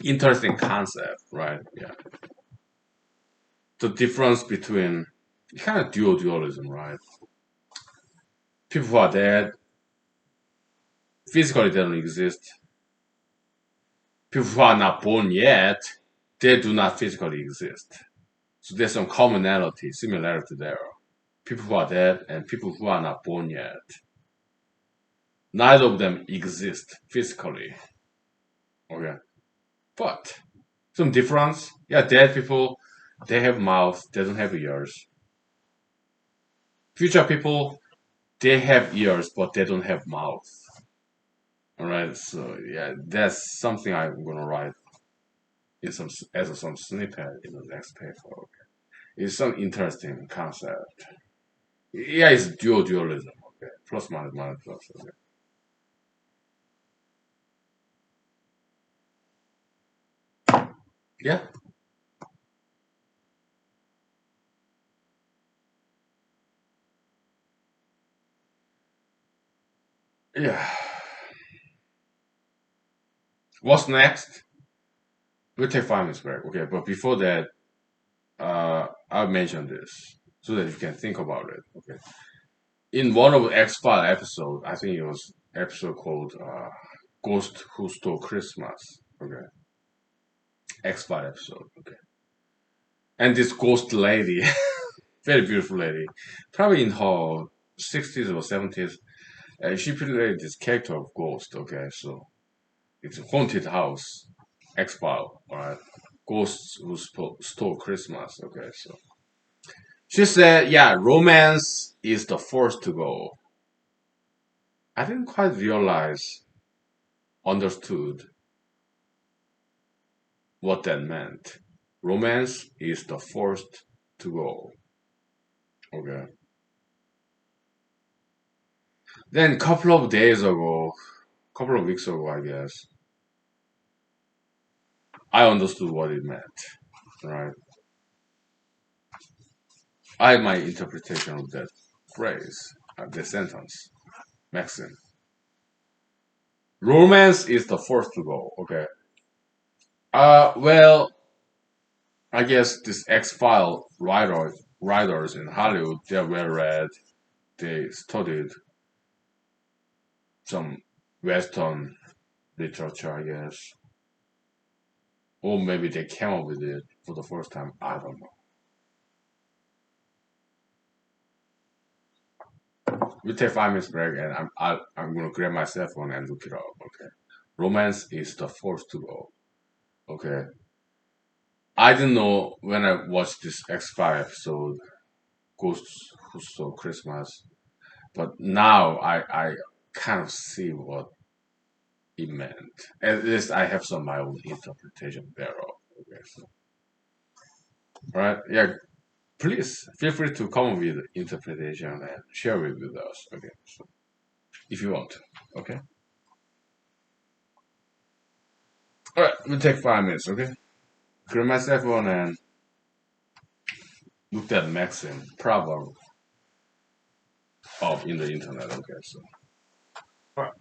Interesting concept, right? Yeah. The difference between kind of dualism, right? People who are dead, physically they don't exist. People who are not born yet, they do not physically exist. So there's some commonality, similarity there. People who are dead and people who are not born yet, neither of them exist physically. Okay. But some difference. Yeah, dead people, they have mouths, they don't have ears. Future people, they have ears, but they don't have mouth. All right, so yeah, that's something I'm gonna write in some snippet in the next paper. Okay. It's some interesting concept. Yeah, it's dualism. Okay, plus minus minus plus. Okay. Yeah, yeah. What's next? We'll take 5 minutes break. Okay, but before that, I'll mention this so that you can think about it. Okay. In one of the X-File episodes, I think it was episode called "Ghost Who Stole Christmas." Okay, X-File episode. Okay, and this ghost lady, very beautiful lady, probably in her 60s or 70s, she played this character of ghost. Okay, so it's a haunted house, X-File. All right, ghosts who stole Christmas. Okay, so she said, "Yeah, romance is the first to go." I didn't quite realize, understood what that meant. Romance is the first to go. Okay. Then a couple of days ago, couple of weeks ago, I guess, I understood what it meant. Right. I had my interpretation of that phrase, the sentence, maxim. Romance is the first to go. Okay. Well, I guess this X-File writers in Hollywood, they're well read. They studied some Western literature, I guess. Or maybe they came up with it for the first time. I don't know. We take 5 minutes break, and I'm gonna grab my cell phone and look it up. Okay. Romance is the first to go. Okay. I didn't know when I watched this X-File episode, Ghosts Who Stole Christmas, but now I kind of see what it meant. At least I have some my own interpretation thereof. Okay. So, all right. Yeah. Please feel free to come with interpretation and share it with us. Okay. So if you want. Okay. All right. We'll take 5 minutes. Okay. Grab my cell phone and look that maxim proverb up in the internet. Okay. So. All right.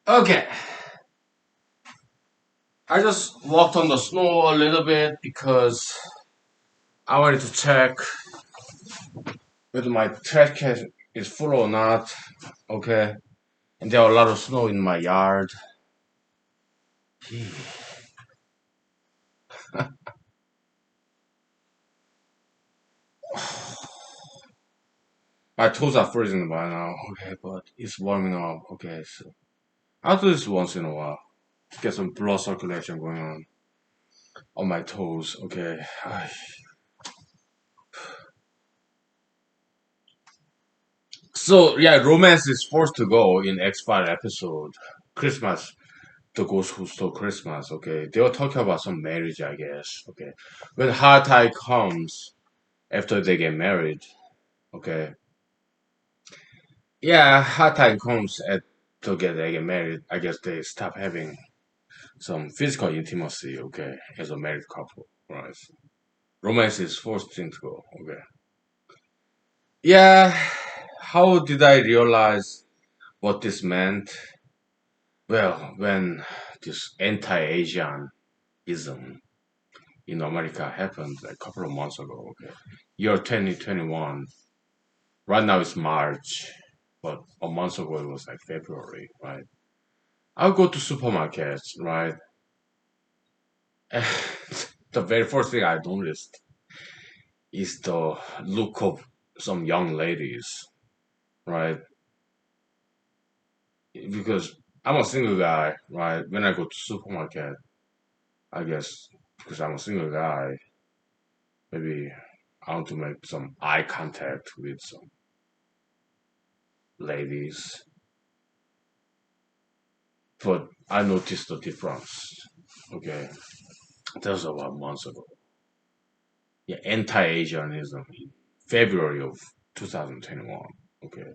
Okay, I just walked on the snow a little bit because I wanted to check whether my trash can is full or not. Okay, and there are a lot of snow in my yard. My toes are freezing by now. Okay, but it's warming up. Okay, so I'll do this once in a while to get some blood circulation going on my toes. Okay. Ay. So yeah, romance is forced to go in X-File episode. Christmas, the ghost who stole Christmas. Okay, they were talking about some marriage, I guess. Okay, when hard time comes after they get married. Okay, yeah, hard time comes after they get married. I guess they stop having some physical intimacy. Okay, as a married couple, right? Romance is forced thing to go. Okay, yeah. How did I realize what this meant? Well, when this anti-Asianism in America happened a couple of months ago, okay, year 2021. Right now it's March, but a month ago it was like February, right? I'll go to supermarkets, right? And the very first thing I noticed is the look of some young ladies, right? Because I'm a single guy, right? When I go to supermarket, I guess because I'm a single guy, maybe I want to make some eye contact with some ladies, but I noticed the difference. Okay, that was about months ago. Yeah, anti-Asianism in February of 2021. Okay,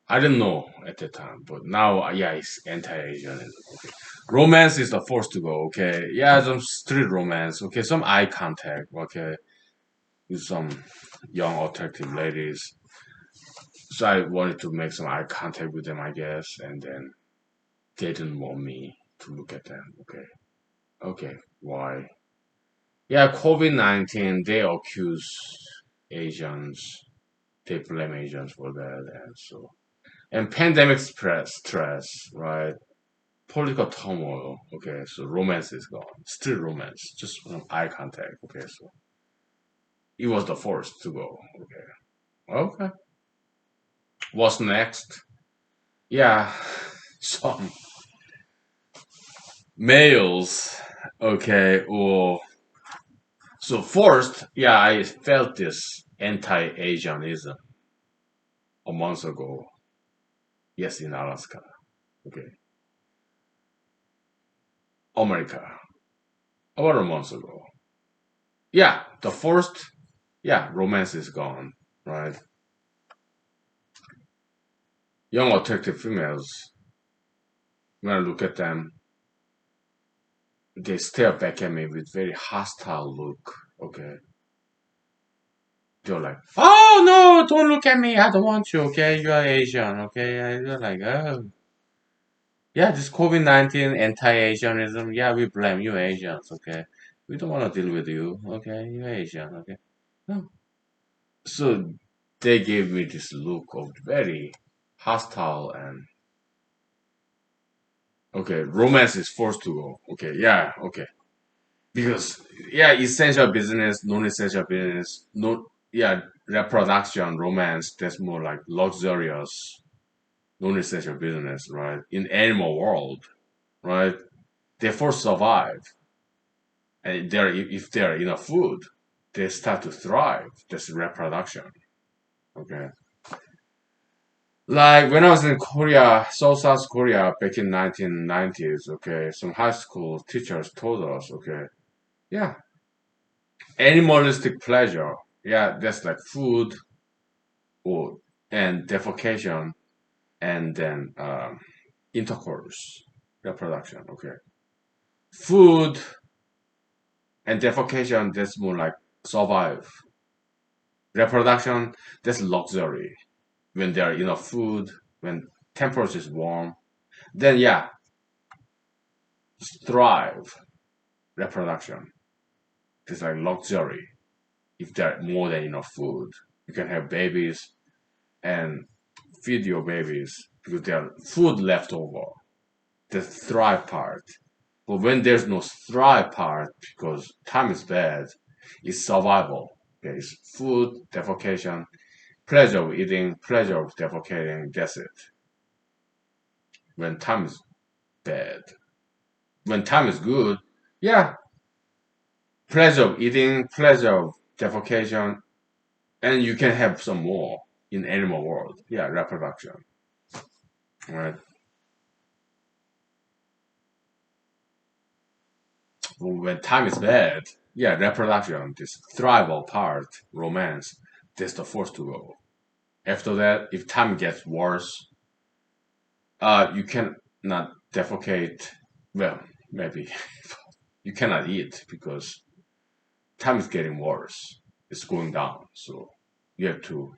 I didn't know at the time, but now, yeah, it's anti-Asianism. Okay, romance is the first to go. Okay, yeah, some street romance. Okay, some eye contact. Okay, with some young attractive ladies. So I wanted to make some eye contact with them, I guess, and then they didn't want me to look at them. Okay. Okay. Why? Yeah, COVID-19, they accuse Asians, they blame Asians for that. And so, and pandemic stress, right? Political turmoil. Okay. So romance is gone. Still romance, just eye contact. Okay. So it was the first to go. Okay. Okay. What's next? Yeah. Some males. Okay. Or so first, yeah, I felt this anti-Asianism a month ago. Yes, in Alaska. Okay, America. About a month ago. Yeah, the first, yeah, romance is gone, right? Young attractive females. When I look at them, they stare back at me with very hostile look. Okay, they're like, "Oh no, don't look at me. I don't want you. Okay, you are Asian. Okay." And they're like, "Oh, yeah, this COVID-19 anti-Asianism, yeah, we blame you Asians, okay? We don't want to deal with you, okay? You're Asian, okay? No. So they gave me this look of very hostile and, okay, romance is forced to go. Okay, yeah, okay. Because, yeah, essential business, non-essential business, no, yeah, reproduction, romance, that's more like luxurious, non-essential business, right? In animal world, right? They first survive. And they're if they're enough food, they start to thrive. That's reproduction. Okay. Like when I was in Korea, South Korea back in 1990s, okay, some high school teachers told us, okay, yeah, animalistic pleasure, yeah, that's like food or and defecation and then intercourse, reproduction, okay. Food and defecation, that's more like survive. Reproduction, that's luxury when there are enough food, when temperature is warm. Then yeah, thrive reproduction. It's like luxury. If there are more than enough food, you can have babies and feed your babies because there are food left over. The thrive part. But when there's no thrive part because time is bad, it's survival. Okay, it's food, defecation, pleasure of eating, pleasure of defecating. That's it. When time is bad. When time is good, yeah, pleasure of eating, pleasure of defecation, and you can have some more in animal world. Yeah, reproduction. Right. When time is bad, yeah, reproduction, this thrival part, romance, that's the first to go. After that, if time gets worse, you can not defecate. Well, maybe you cannot eat because time is getting worse. It's going down, so you have to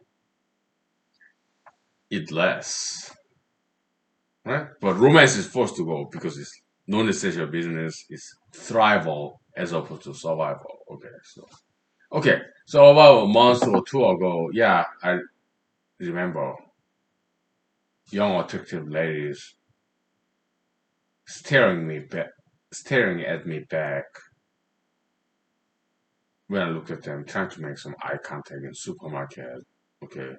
eat less, right? But romance is forced to go because it's non-essential business. It's thrival as opposed to survival. So about a month or two ago, yeah, I remember young attractive ladies staring at me back when I looked at them, trying to make some eye contact in supermarket. Okay,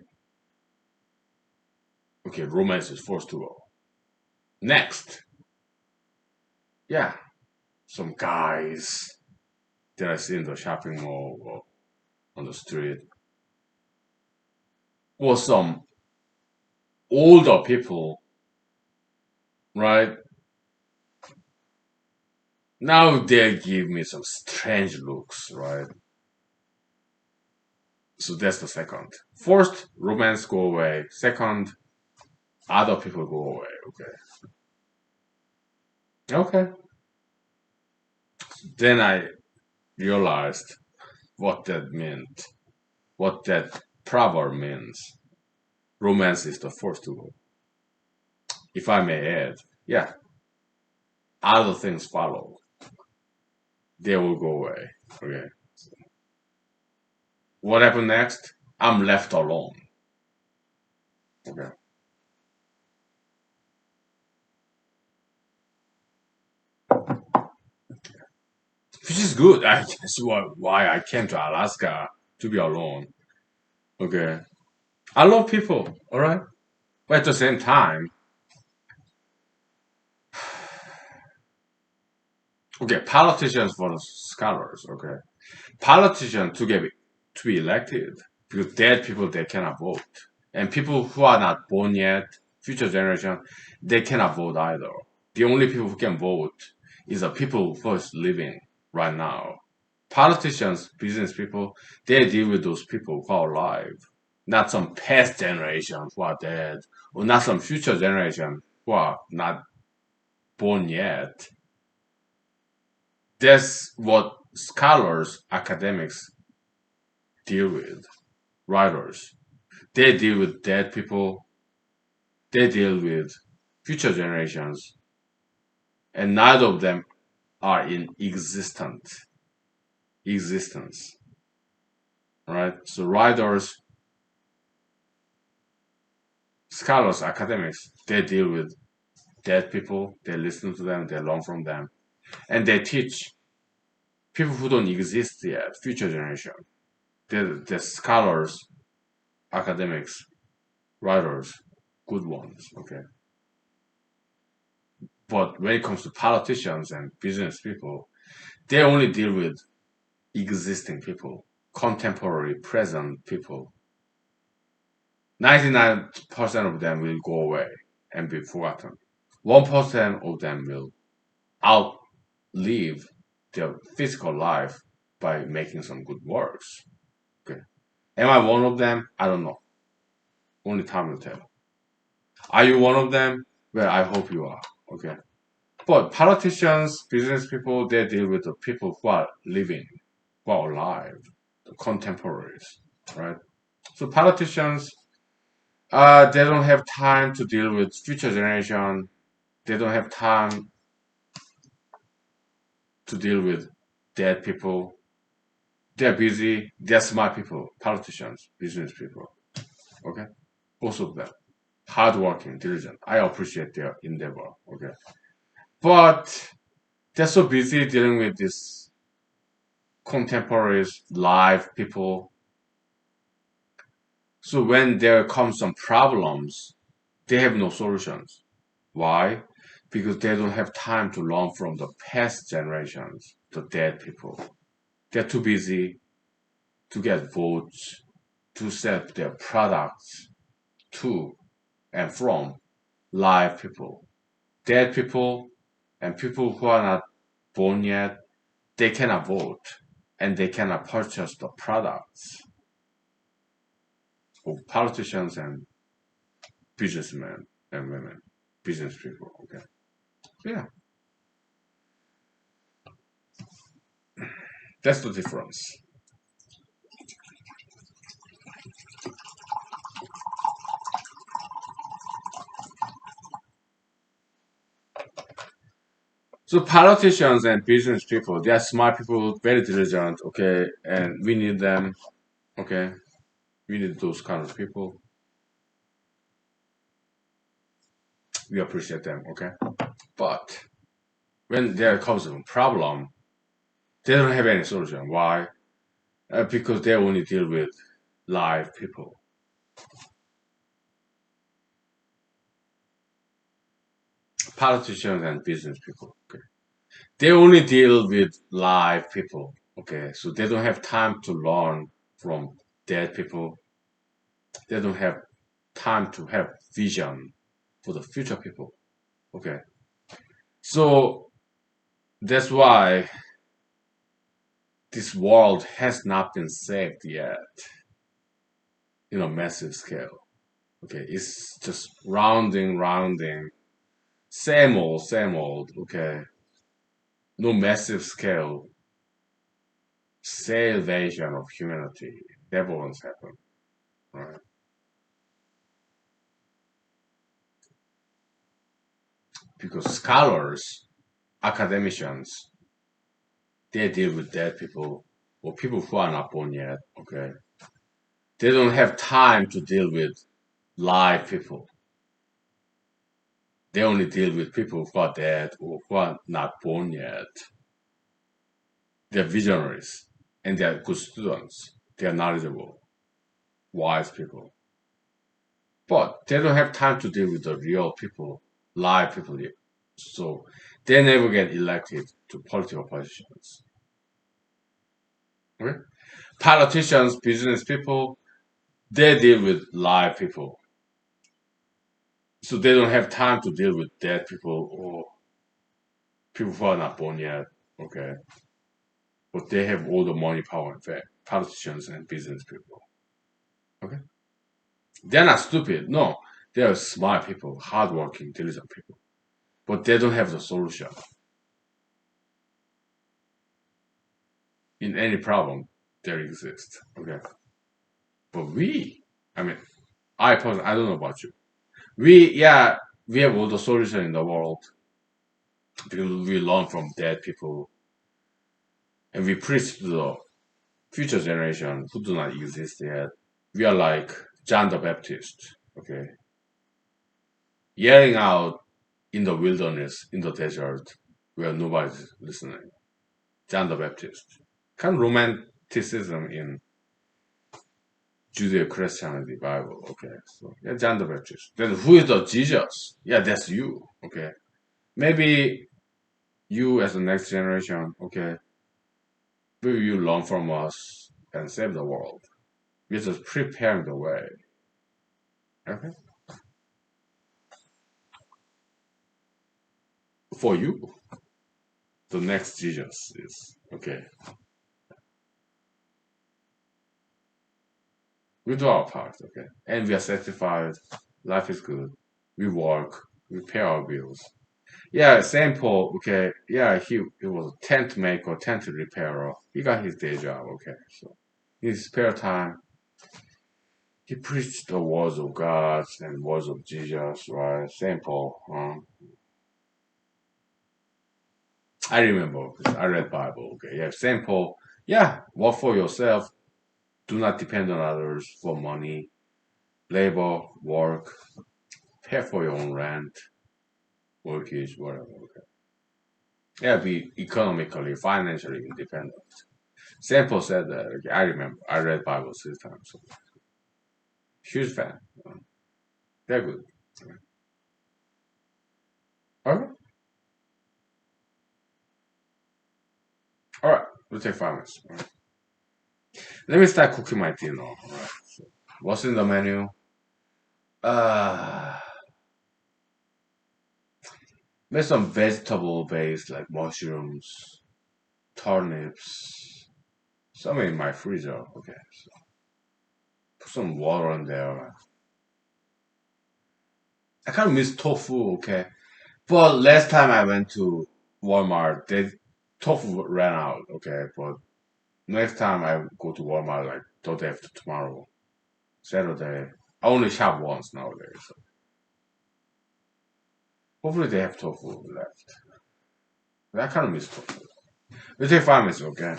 okay, romance is forced to go. Next, yeah, some guys that I see in the shopping mall or on the street, or some older people, right? Now they give me some strange looks, right? So that's the second. First, romance go away. Second, other people go away. Okay. Okay. Then I realized what that meant, what that proverb means. Romance is the first to go. If I may add, yeah, other things follow. They will go away. Okay. What happened next? I'm left alone. Okay. Which is good. I guess why I came to Alaska to be alone. Okay. I love people, all right? But at the same time, okay, politicians for the scholars, okay? Politicians to be elected because dead people they cannot vote. And people who are not born yet, future generation, they cannot vote either. The only people who can vote is the people who is living right now. Politicians, business people, they deal with those people who are alive, not some past generation who are dead, or not some future generation who are not born yet. That's what scholars, academics deal with, writers. They deal with dead people, they deal with future generations, and neither of them are in existence, right? So writers, scholars, academics, they deal with dead people, they listen to them, they learn from them, and they teach people who don't exist yet, future generation. The scholars, academics, writers, good ones, okay? But when it comes to politicians and business people, they only deal with existing people, contemporary, present people. 99% of them will go away and be forgotten. 1% of them will outlive their physical life by making some good works. Okay. Am I one of them? I don't know. Only time will tell. Are you one of them? Well, I hope you are. Okay. But politicians, business people, they deal with the people who are living, who are alive, the contemporaries, right? So politicians, they don't have time to deal with future generation. They don't have time to deal with dead people. They're busy. They're smart people, politicians, business people. Okay, both of them, hardworking, diligent. I appreciate their endeavor. Okay, but they're so busy dealing with these contemporaries, live people. So when there comes some problems, they have no solutions. Why? Because they don't have time to learn from the past generations, the dead people. They're too busy to get votes, to sell their products to and from live people. Dead people and people who are not born yet, they cannot vote and they cannot purchase the products of politicians and businessmen and women, business people. Okay. Yeah, that's the difference. So politicians and business people, they are smart people, very diligent, okay, and we need them, okay. We need those kind of people. We appreciate them, okay. But when there comes a problem, they don't have any solution. Why? Because they only deal with live people. Politicians and business people. Okay. They only deal with live people. Okay. So they don't have time to learn from dead people. They don't have time to have vision for the future people. Okay. So that's why this world has not been saved yet in a massive scale. Okay. It's just rounding, same old. Okay. No massive scale salvation of humanity never once happened, right? Because scholars, academicians, they deal with dead people or people who are not born yet, okay? They don't have time to deal with live people. They only deal with people who are dead or who are not born yet. They're visionaries and they're good students. They're knowledgeable, wise people. But they don't have time to deal with the real people, live people. So they never get elected to political positions. Okay? Politicians, business people, they deal with live people. So they don't have time to deal with dead people or people who are not born yet. Okay. But they have all the money, power, and fame. Politicians and business people. Okay. They're not stupid. No. They are smart people, hardworking, diligent people. But they don't have the solution in any problem there exists. Okay. But I mean, I don't know about you. Yeah, we have all the solution in the world because we learn from dead people and we preach to the future generation who do not exist yet. We are like John the Baptist, okay, yelling out in the wilderness, in the desert, where nobody's listening. John the Baptist. Kind of romanticism in Judeo-Christianity Bible, okay. So yeah, John the Baptist. Then who is the Jesus? Yeah, that's you, okay. Maybe you as the next generation, okay, will you learn from us and save the world? We're just preparing the way. Okay? For you, the next Jesus is okay. We do our part, okay? And we are satisfied, life is good, we work, we pay our bills. Yeah, Saint Paul, okay, yeah, he was a tent maker, tent repairer. He got his day job, okay. So in his spare time, he preached the words of God and words of Jesus, right? Saint Paul. I remember. I read Bible. Okay, yeah, simple. Yeah, work for yourself. Do not depend on others for money. Labor, work, pay for your own rent, mortgage, whatever. Okay. Yeah, be economically, financially independent. Sample said that. Okay, I remember. I read Bible 6 times. So huge fan. They're good. Okay. All right. We'll take 5 minutes. All right. Let me start cooking my dinner. All right. So, what's in the menu? Uh, make some vegetable based like mushrooms, turnips. Some in my freezer. Okay. So put some water in there. I kind of miss tofu. Okay. But last time I went to Walmart, the tofu ran out. Okay. But next time I go to Walmart, like the day after tomorrow, Saturday, I only shop once nowadays. So hopefully they have tofu left. I kind of miss tofu. We take 5 minutes. Okay.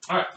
All right.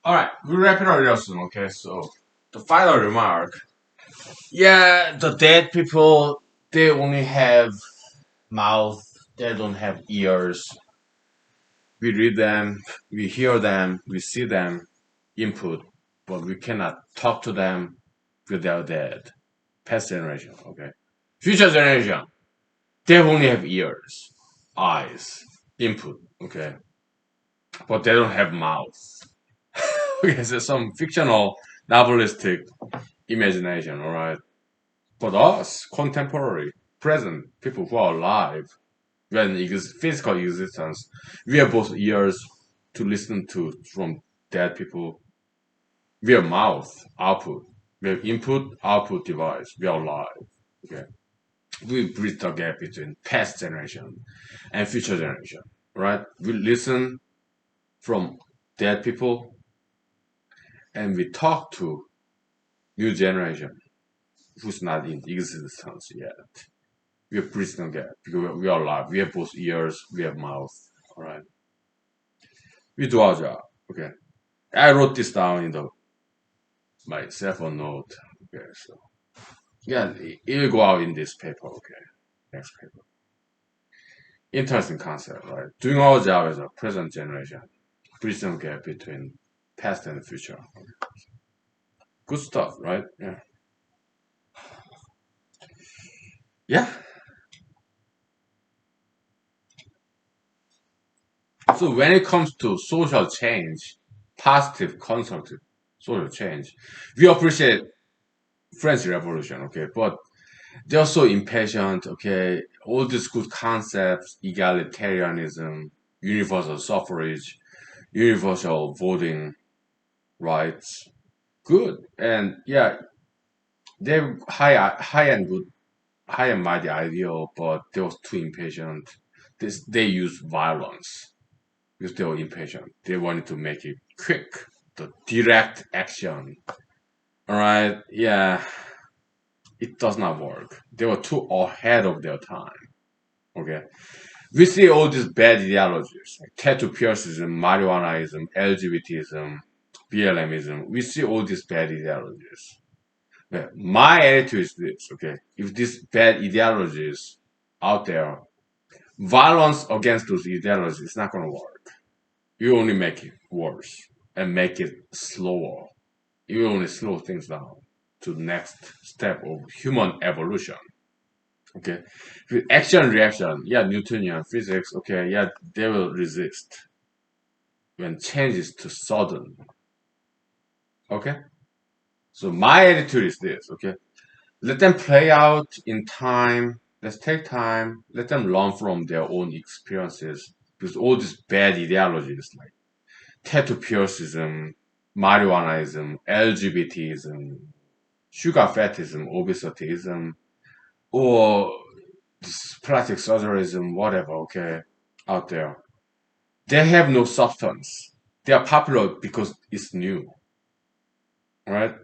All right, we wrap it up real soon. Okay, so the final remark. Yeah, the dead people, they only have mouth. They don't have ears. We read them, we hear them, we see them, input, but we cannot talk to them without dead. Past generation, okay. Future generation, they only have ears, eyes, input, okay, but they don't have mouth. Okay, so some fictional, novelistic imagination, all right. But us, contemporary, present people who are alive, when physical existence, we have both ears to listen to from dead people. We have mouth, output. We have input, output device. We are alive. Okay. we bridge the gap between past generation and future generation, right? We listen from dead people and we talk to new generation who's not in existence yet. We are bridging the gap because we are alive. We have both ears, we have mouth, all right? We do our job, okay? I wrote this down in the my cell phone note, okay? So yeah, it will go out in this paper, okay? Next paper. Interesting concept, right? Doing our job as a present generation, bridging the gap between past and future. Good stuff, right? Yeah. Yeah. So when it comes to social change, positive, constructive social change, we appreciate French Revolution, okay, but they're so impatient, okay. All these good concepts, egalitarianism, universal suffrage, universal voting rights, good, and yeah, they're high and good, high and mighty ideal, but they was too impatient. They use violence because they were impatient. They wanted to make it quick, the direct action. All right, yeah, it does not work. They were too ahead of their time. Okay, we see all these bad ideologies, like tattoo piercism, marijuanaism, LGBTism, BLMism. We see all these bad ideologies. Yeah, my attitude is this, okay? If these bad ideologies out there, violence against those ideologies is not going to work. You only make it worse and make it slower. You only slow things down to the next step of human evolution. Okay, with action reaction, yeah, Newtonian physics, okay, yeah, they will resist when change is too sudden. Okay, so my attitude is this. Okay, let them play out in time. Let's take time. Let them learn from their own experiences because all these bad ideologies like tattoo piercism, marijuanaism, LGBTism, sugar fatism, obesityism, or this plastic surgeryism, whatever, okay, out there. They have no substance. They are popular because it's new, right?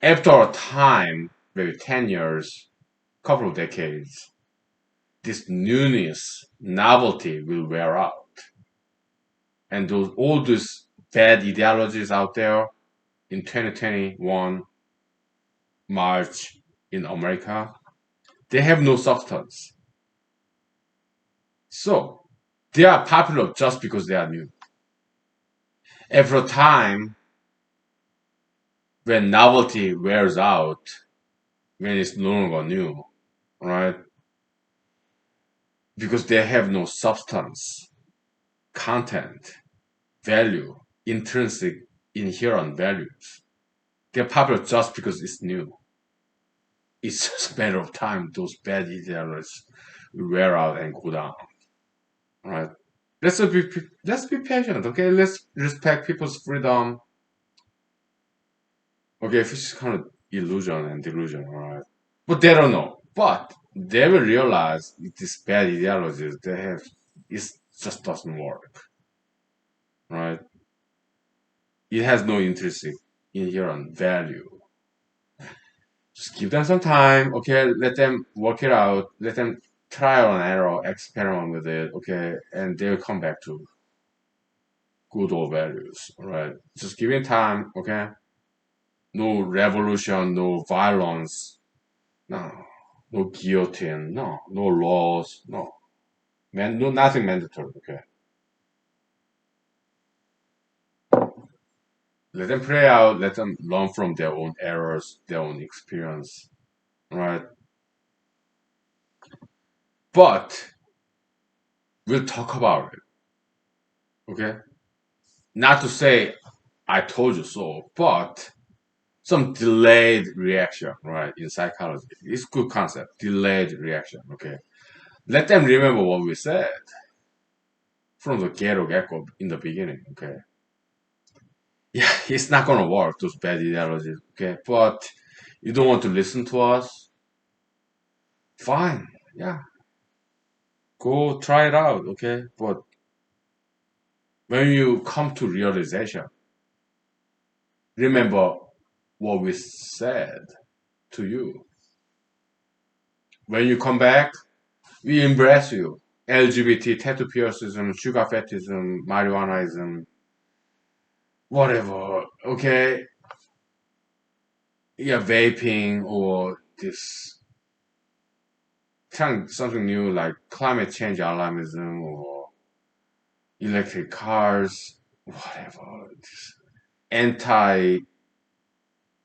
After a time, maybe 10 years, couple of decades, this newness, novelty will wear out. And all those bad ideologies out there in 2021, March in America, they have no substance. So they are popular just because they are new. After a time, when novelty wears out, when it's no longer new, right? Because they have no substance, content, value, intrinsic, inherent values. They're popular just because it's new. It's just a matter of time. Those bad ideas will wear out and go down, right? Let's be patient, okay? Let's respect people's freedom. Okay, if it's kind of illusion and delusion, right? But they don't know. But they will realize these bad ideologies they have, it just doesn't work, right? It has no intrinsic inherent value. Just give them some time, okay? Let them work it out. Let them trial and error, experiment with it, okay? And they'll come back to good old values, right? Just give it time, okay? No revolution, no violence, no, no guillotine, no laws, no, nothing mandatory, okay? Let them play out, let them learn from their own errors, their own experience, right? But we'll talk about it, okay? Not to say I told you so, but some delayed reaction, right? In psychology, it's good concept. Delayed reaction, okay? Let them remember what we said from the get-go in the beginning, okay? Yeah, it's not gonna work, those bad ideologies, okay? But you don't want to listen to us, Fine. Yeah. Go try it out. Okay. But when you come to realization, remember what we said to you. When you come back, we embrace you. LGBT, tattoo piercism, sugar fetishism, marijuanaism, whatever. Okay. Yeah, vaping or this trying something new like climate change alarmism or electric cars, whatever. This anti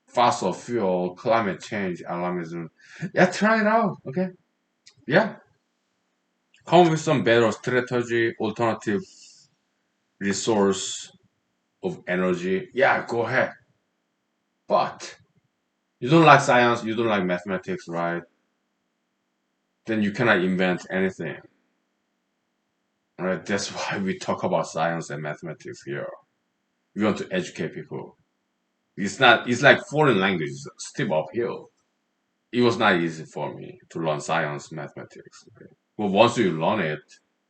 fossil fuel, climate change alarmism. Yeah, try it out. Okay. Yeah. Come with some better strategy, alternative resource of energy. Yeah, go ahead. But you don't like science, you don't like mathematics, right? Then you cannot invent anything. Right? That's why we talk about science and mathematics here. We want to educate people. It's not. It's like foreign language. It's a steep uphill. It was not easy for me to learn science, mathematics. Okay? But once you learn it,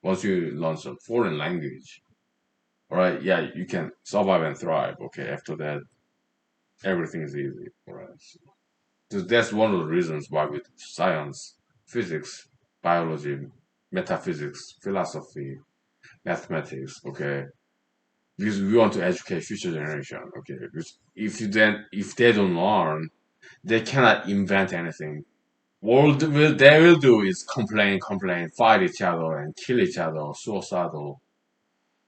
once you learn some foreign language, all right, yeah, you can survive and thrive. Okay, after that, everything is easy. All right. So that's one of the reasons why with science, physics, biology, metaphysics, philosophy, mathematics. Okay, because we want to educate future generation. Okay, because if they don't learn, they cannot invent anything. All they will do is complain, complain, fight each other, and kill each other, suicidal,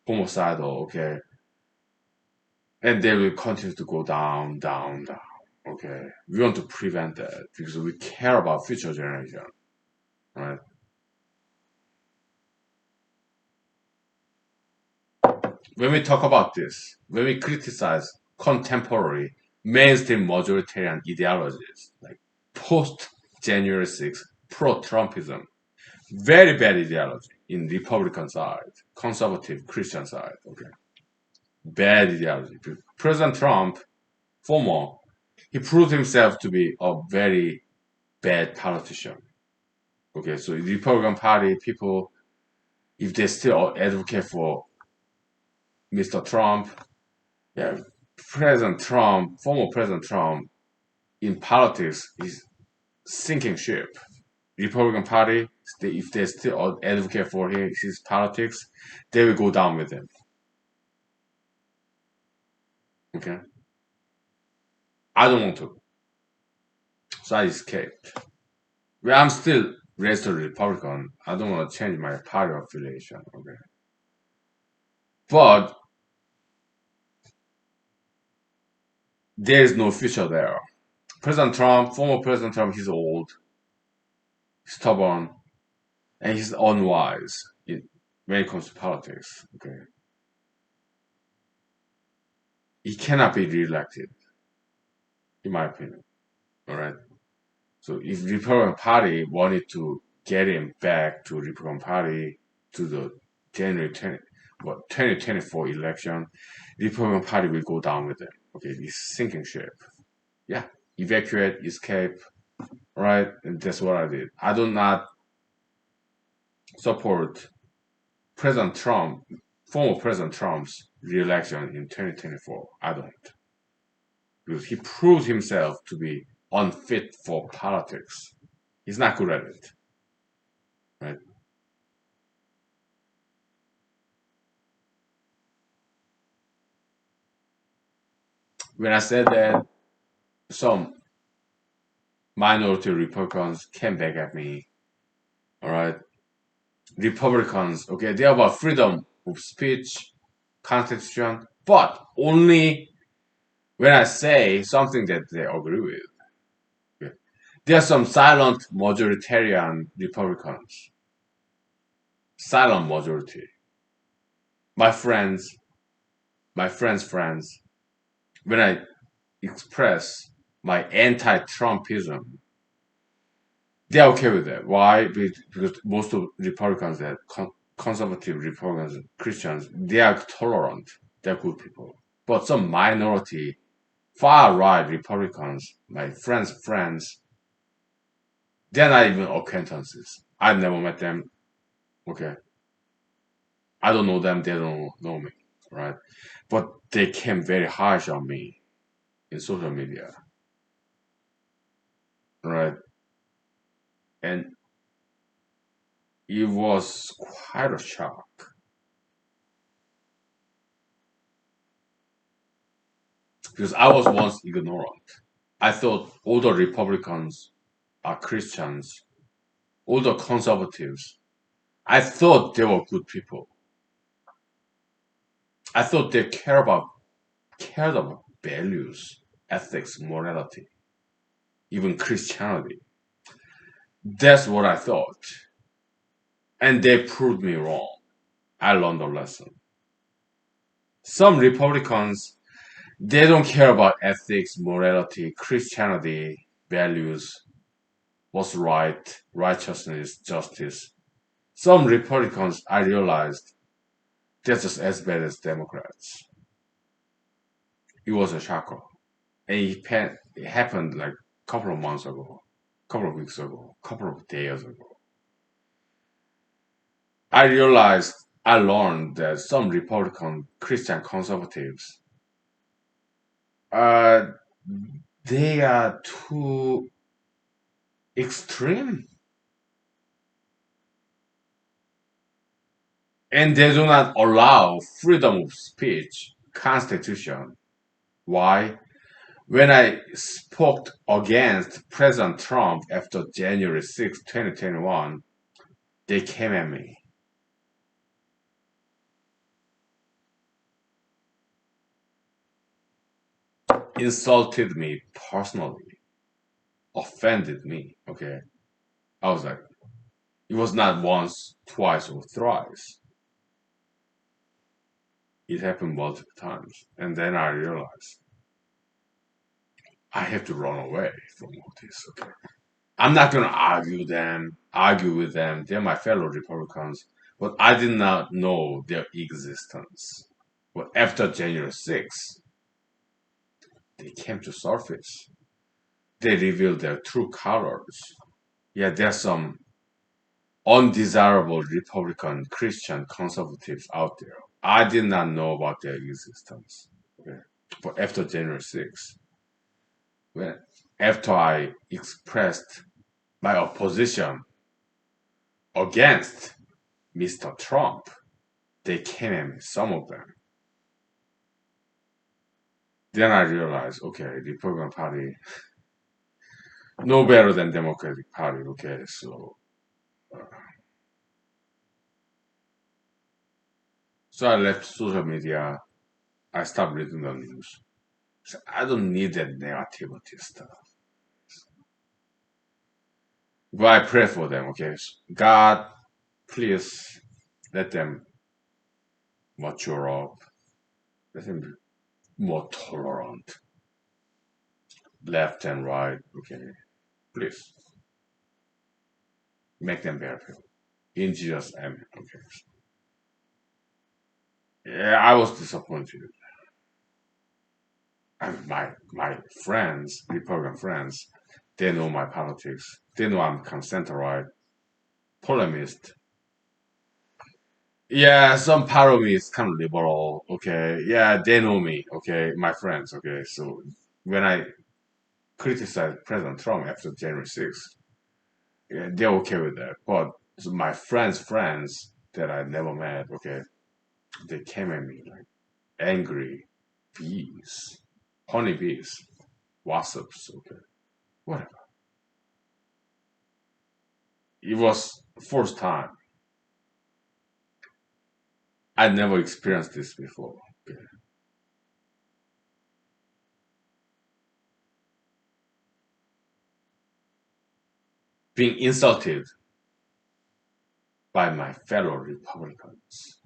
homicidal. Okay, and they will continue to go down, down, down. Okay, we want to prevent that because we care about future generation, right? When we talk about this, when we criticize contemporary mainstream majoritarian ideologies like post January 6th pro Trumpism, very bad ideology in Republican side, conservative Christian side, okay? Bad ideology. President Trump, former, he proved himself to be a very bad politician. Okay, so the Republican Party people, if they still advocate for Mr. Trump, yeah, President Trump, former President Trump, in politics is sinking ship. Republican Party, if they still advocate for his politics, they will go down with him. Okay, I don't want to, so I escaped. Well, I'm still registered Republican. I don't want to change my party affiliation. Okay, but there is no future there. President Trump, former President Trump, he's old, stubborn, and he's unwise when it comes to politics. Okay, he cannot be reelected, in my opinion. All right. So if Republican Party wanted to get him back to Republican Party to the January 20, 2024 election, Republican Party will go down with them. Okay, it's sinking ship. Yeah, evacuate, escape. Right, and that's what I did. I do not support President Trump, former President Trump's re-election in 2024. I don't, because he proved himself to be unfit for politics. He's not good at it. Right. When I said that, some minority Republicans came back at me. All right, Republicans, okay, they're about freedom of speech, constitution, but only when I say something that they agree with. Okay. There are some silent majoritarian Republicans, silent majority. My friends, my friends, when I express my anti-Trumpism, they're okay with that. Why? Because most of Republicans, that conservative Republicans, Christians, they are tolerant. They're good people. But some minority, far right Republicans, my friends, They're not even acquaintances. I've never met them. Okay. I don't know them. They don't know me. Right. But they came very harsh on me in social media. Right. And it was quite a shock because I was once ignorant. I thought all the Republicans are Christians, all the conservatives. I thought they were good people. I thought they cared about values, ethics, morality, even Christianity. That's what I thought. And they proved me wrong. I learned a lesson. Some Republicans, they don't care about ethics, morality, Christianity, values, what's right, righteousness, justice. Some Republicans, I realized, they're just as bad as Democrats. It was a shocker. And it happened like a couple of months ago, a couple of weeks ago, a couple of days ago. I realized, I learned that some Republican Christian conservatives, uh, they are too extreme and they do not allow freedom of speech, constitution. Why? When I spoke against President Trump after January 6, 2021, they came at me, insulted me personally, offended me. Okay. I was like, it was not once, twice, or thrice. It happened multiple times. And then I realized I have to run away from all this. Okay. I'm not gonna argue with them. They're my fellow Republicans, but I did not know their existence. But after January 6th, they came to surface. They revealed their true colors. Yeah, there's some undesirable Republican Christian conservatives out there. I did not know about their existence. Okay. But after January 6th, when after I expressed my opposition against Mr. Trump, they came at me, some of them. Then I realized, okay, Republican Party no better than Democratic Party. Okay, so I left social media. I stopped reading the news. So I don't need that negativity stuff. But I pray for them. Okay, God, please let them mature up. Let them be more tolerant, left and right. Okay, please make them better people. In Jesus' name. Okay. Yeah, I was disappointed. And my friends, Republican friends, they know my politics. They know I'm kind of center-right, polemist. Yeah, some part of me is kind of liberal. Okay, yeah, they know me. Okay, my friends. Okay, so when I criticize President Trump after January 6th, yeah, they're okay with that. But so my friends that I never met, okay, they came at me like angry bees, honey bees, wasps. Okay, whatever. It was first time. I never experienced this before. Okay. Being insulted by my fellow Republicans.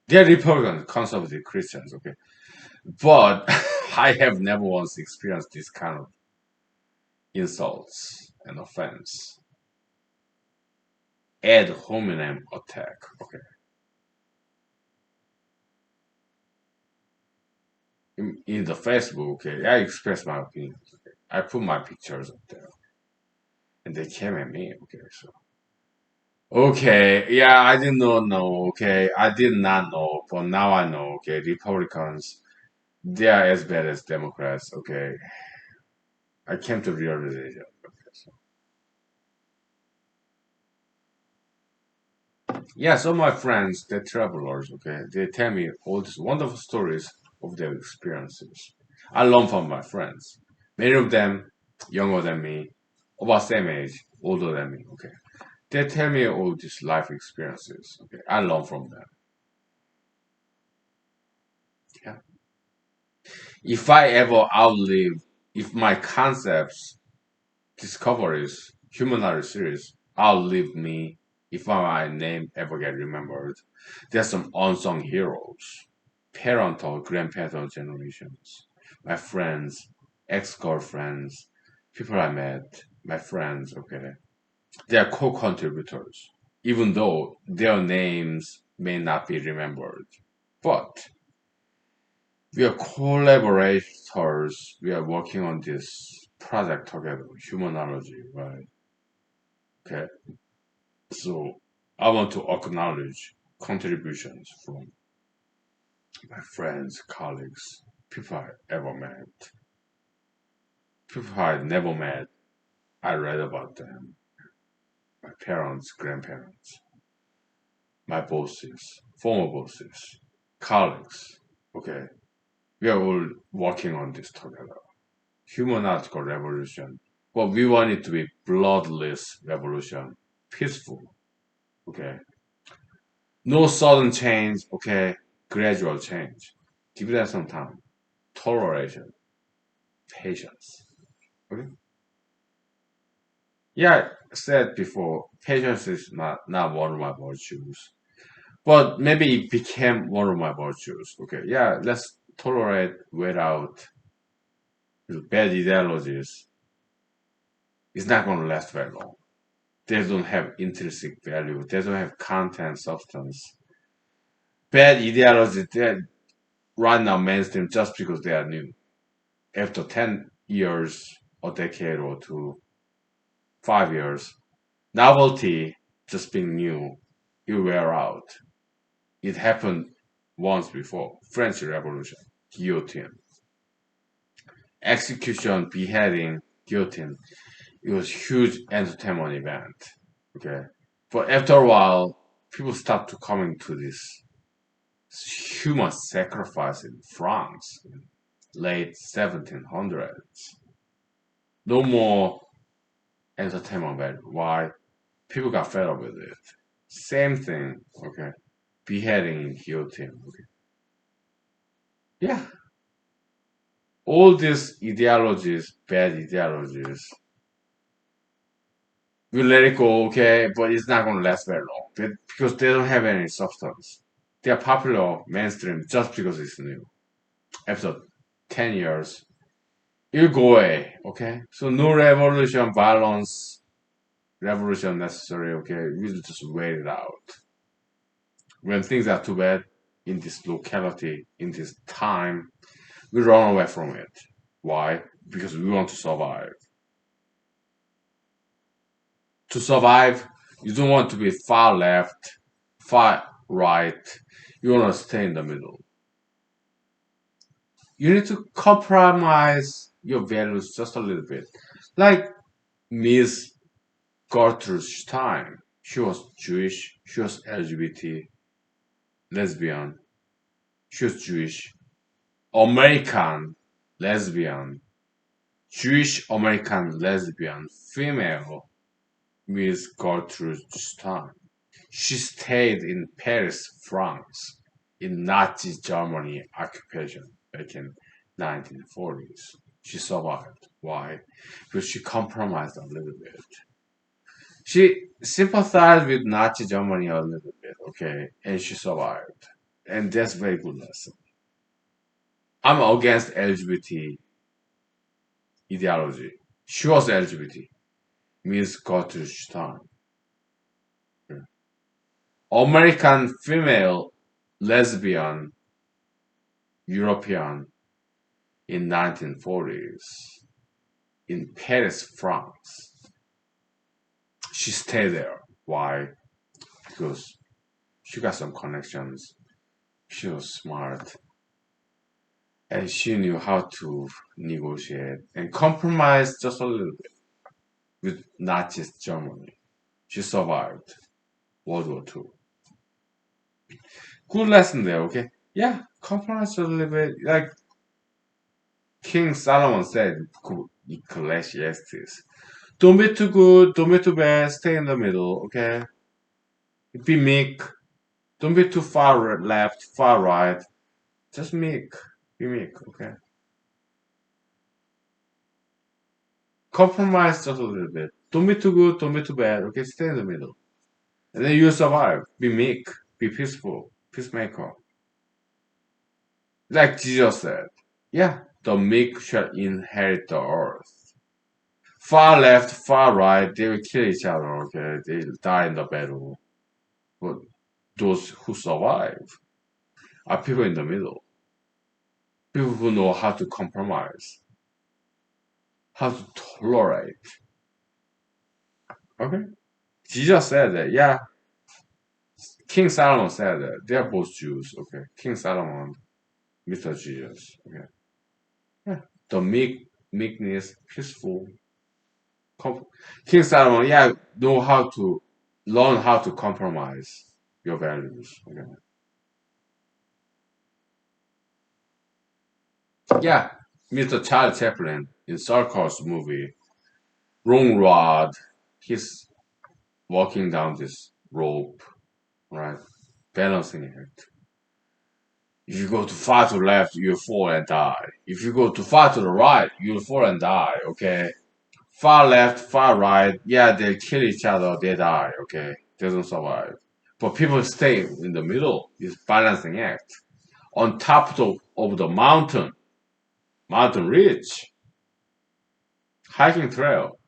They're Republican, conservative Christians, okay? But I have never once experienced this kind of insults and offense. Ad hominem attack, okay? In the Facebook, okay, I express my opinions. Okay? I put my pictures up there. and they came at me. Okay, so okay, yeah, I did not know. Okay, I did not know, but now I know. Okay, Republicans, they are as bad as Democrats. Okay, I came to realization. Okay, so. Yeah, some of my friends, they're travelers. Okay, they tell me all these wonderful stories of their experiences. I learn from my friends. Many of them younger than me, about same age, older than me. Okay, they tell me all these life experiences. Okay, I learn from them. Yeah. If I ever outlive, if my concepts, discoveries, humanary series outlive me, if my name ever get remembered, there's some unsung heroes, parental, grandparental generations, my friends, ex-girlfriends, people I met, my friends, okay, they are co-contributors, even though their names may not be remembered. But we are collaborators. We are working on this project together, humanology, right? Okay. So I want to acknowledge contributions from my friends, colleagues, people I ever met, people I never met. I read about them, my parents, grandparents, my bosses, former bosses, colleagues. Okay. We are all working on this together. Humanological revolution. But we want it to be bloodless revolution, peaceful. Okay, no sudden change. Okay, gradual change. Give that some time. Toleration, patience. Okay. Yeah, I said before, patience is not one of my virtues, but maybe it became one of my virtues. Okay, yeah, let's tolerate without bad ideologies. It's not going to last very long. They don't have intrinsic value. They don't have content, substance. Bad ideology, they're right now mainstream just because they are new. After 10 years, a decade or two, 5 years, novelty, just being new, you wear out. It happened once before. French Revolution, guillotine, execution, beheading, guillotine. It was huge entertainment event. Okay, but after a while, people start to coming to this human sacrifice in France in late 1700s. No more entertainment value. Why? People got fed up with it. Same thing, okay? Beheading in guillotine. Okay? Yeah. All these ideologies, bad ideologies, we let it go, okay, but it's not gonna last very long because they don't have any substance. They are popular mainstream just because it's new. After 10 years, it'll go away, okay? So no revolution, violence, revolution necessary, okay? We just wait it out. When things are too bad in this locality, in this time, we run away from it. Why? Because we want to survive. To survive, you don't want to be far left, far right. You want to stay in the middle. You need to compromise your values just a little bit. Like Miss Gertrude Stein. She was Jewish, she was LGBT, lesbian, she was Jewish, American, lesbian, Jewish American lesbian, female, Miss Gertrude Stein. She stayed in Paris, France, in Nazi Germany occupation back in 1940s. She survived. Why? Because she compromised a little bit. She sympathized with Nazi Germany a little bit, okay, and she survived. And that's very good lesson. I'm against LGBT ideology. She was LGBT, means Gertrude Stein. American female lesbian European in 1940s in Paris, France. She stayed there. Why? Because she got some connections. She was smart. And she knew how to negotiate and compromise just a little bit with Nazi Germany. She survived World War II. Good lesson there, okay? Yeah, compromise a little bit. Like King Solomon said in Ecclesiastes. Don't be too good, don't be too bad, stay in the middle, okay? Be meek. Don't be too far left, far right. Just meek. Be meek, okay? Compromise just a little bit. Don't be too good, don't be too bad, okay? Stay in the middle. And then you'll survive. Be meek. Be peaceful. Peacemaker. Like Jesus said. Yeah, the meek shall inherit the earth. Far left, far right, they will kill each other, okay? They'll die in the battle. But those who survive are people in the middle. People who know how to compromise, how to tolerate. Okay? Jesus said that, yeah. King Solomon said that. They're both Jews, okay? King Solomon, Mr. Jesus, okay? Yeah. The meekness, peaceful. King Solomon, yeah, know how to learn how to compromise your values. Okay? Yeah, Mr. Charles Chaplin in Circus movie, Wrong Rod, he's walking down this rope, right? Balancing it. If you go too far to the left, you'll fall and die. If you go too far to the right, you'll fall and die, okay? Far left, far right, yeah, they kill each other, they die, okay? They don't survive. But people stay in the middle, it's balancing act. On top of the mountain ridge, hiking trail.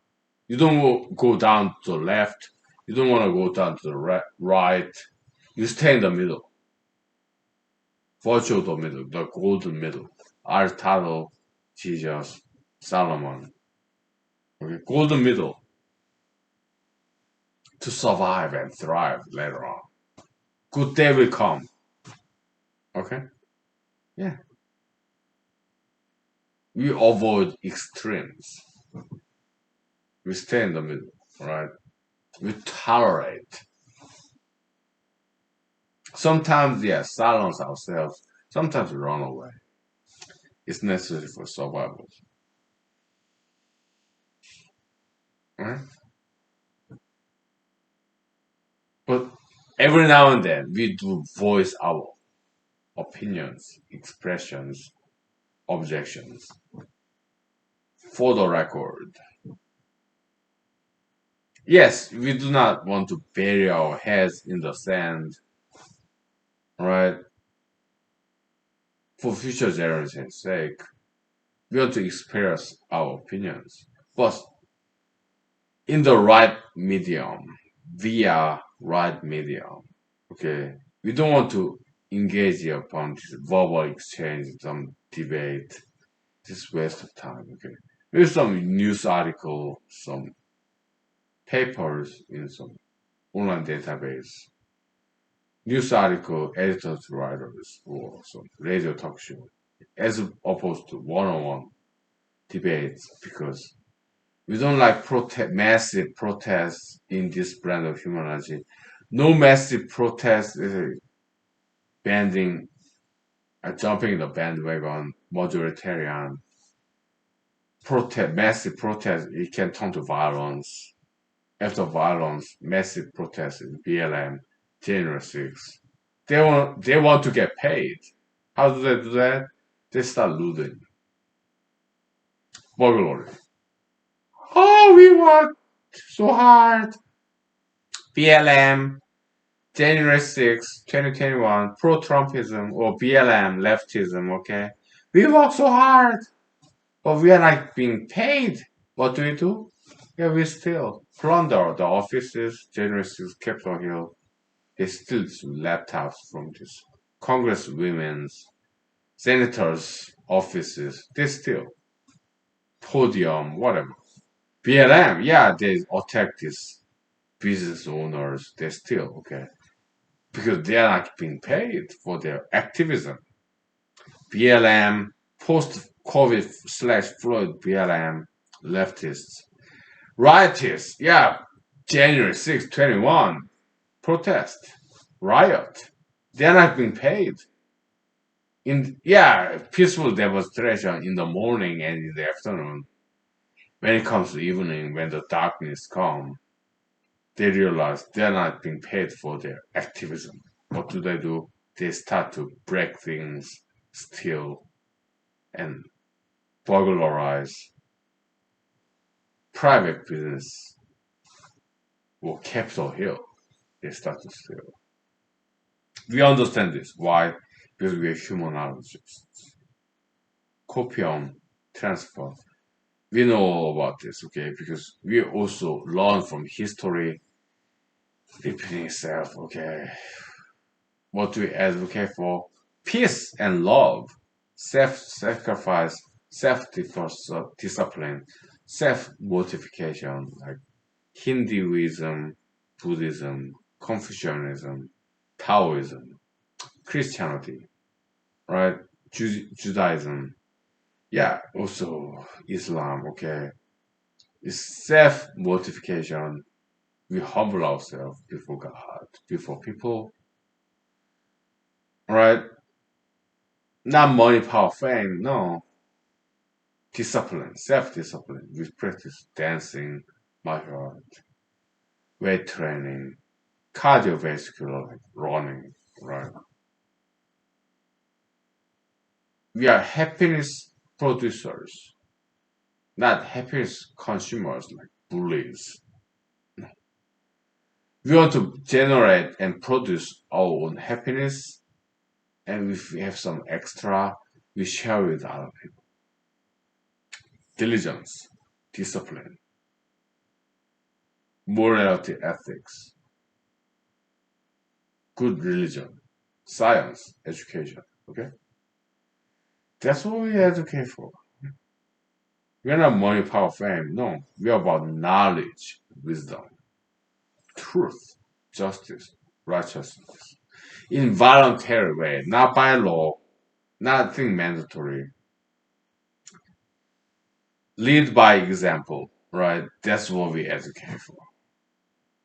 You don't go down to the left, you don't want to go down to the right. You stay in the middle. Virtue the middle, the golden middle. Aristotle, Jesus, Solomon. Okay, golden middle to survive and thrive later on. Good day will come. Okay? Yeah. We avoid extremes. We stay in the middle, right? We tolerate. Sometimes, yeah, silence ourselves. Sometimes we run away. It's necessary for survival. Right? But every now and then we do voice our opinions, expressions, objections for the record. Yes, we do not want to bury our heads in the sand, right? For future generations' sake, we want to express our opinions, but in the right medium, via right medium. Okay, we don't want to engage upon this verbal exchange, some debate, this waste of time. Okay, maybe some news article, some papers in some online database, news article editors, writers, or some radio talk show, as opposed to one-on-one debates, because we don't like massive protests in this brand of humanology. No massive protest is banding, jumping the bandwagon, majoritarian protest, massive protest. It can turn to violence. After violence, massive protest in BLM, January 6th. They want to get paid. How do they do that? They start looting, burglary. Oh, we worked so hard. BLM, January 6, 2021, pro-Trumpism or BLM, leftism, okay? We work so hard, but we are not being paid. What do we do? Yeah, we still plunder the offices, January 6, Capitol Hill. They steal laptops from this Congress women's, senators' offices. They steal podium, whatever. BLM, yeah, they attack this business owners, they still, okay, because they are not being paid for their activism. BLM, post-COVID slash Floyd BLM, leftists, rioters, yeah, January 6, 21, protest, riot. They are not being paid. Peaceful demonstration in the morning and in the afternoon. When it comes to evening, when the darkness comes, they realize they're not being paid for their activism. What do? They start to break things, steal, and burglarize private business or Capitol Hill. They start to steal. We understand this. Why? Because we are humanologists. Copium, transfer. We know about this, okay? Because we also learn from history, repeating itself, okay? What do we advocate for? Peace and love, self-sacrifice, self-discipline, self-mortification, like Hinduism, Buddhism, Confucianism, Taoism, Christianity, right? Judaism, yeah, also Islam, okay? It's self-mortification. We humble ourselves before God, before people, right? Not money, power, fame, no. Discipline, self-discipline. We practice dancing, martial art, weight training, cardiovascular, like running, right? We are happiness producers, not happiness consumers like bullies. We want to generate and produce our own happiness, and if we have some extra, we share with other people. Diligence, discipline, morality, ethics, good religion, science, education. Okay, that's what we educate for. We're not money, power, fame. No, we're about knowledge, wisdom, truth, justice, righteousness. In voluntary way, not by law, nothing mandatory. Lead by example, right? That's what we educate for.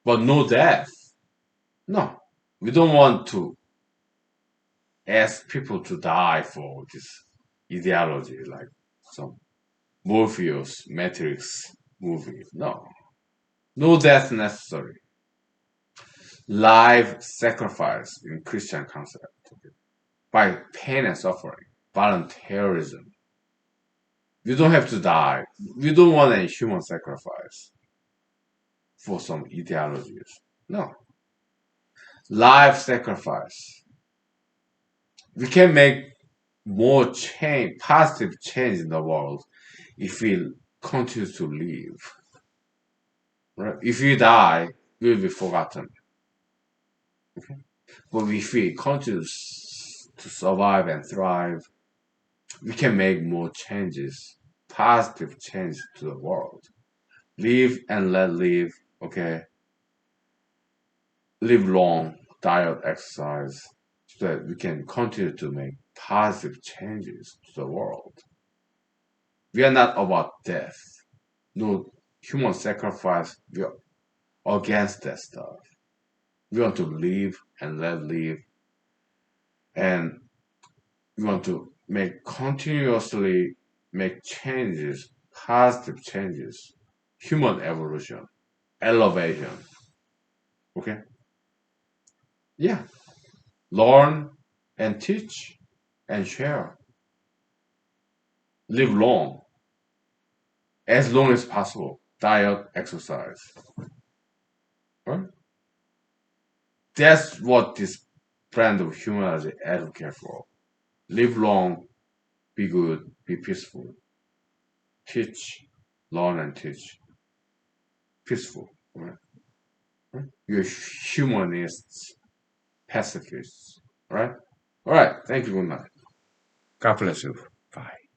But no death. No, we don't want to ask people to die for this ideology, like some Morpheus Matrix movie. No, no death necessary. Life sacrifice in Christian concept, okay, by pain and suffering, voluntarism. You don't have to die. We don't want any human sacrifice for some ideologies. No. Life sacrifice. We can make more change, positive change in the world if we continue to live. Right? If we die, we'll be forgotten. Okay? But if we continue to survive and thrive, we can make more changes, positive change to the world. Live and let live, okay? Live long, diet, exercise, so that we can continue to make positive changes to the world. We are not about death. No human sacrifice. We are against that stuff. We want to live and let live, and we want to make continuously make changes, positive changes, human evolution, elevation. Okay? Yeah. Learn and teach and share. Live long as possible. Diet, exercise. Right? That's what this brand of humanity advocate for. Live long, be good, be peaceful. Teach, learn and teach. Peaceful. Right? Right? You're humanists, pacifists. Right? All right. Thank you. Good night. God bless you. Bye.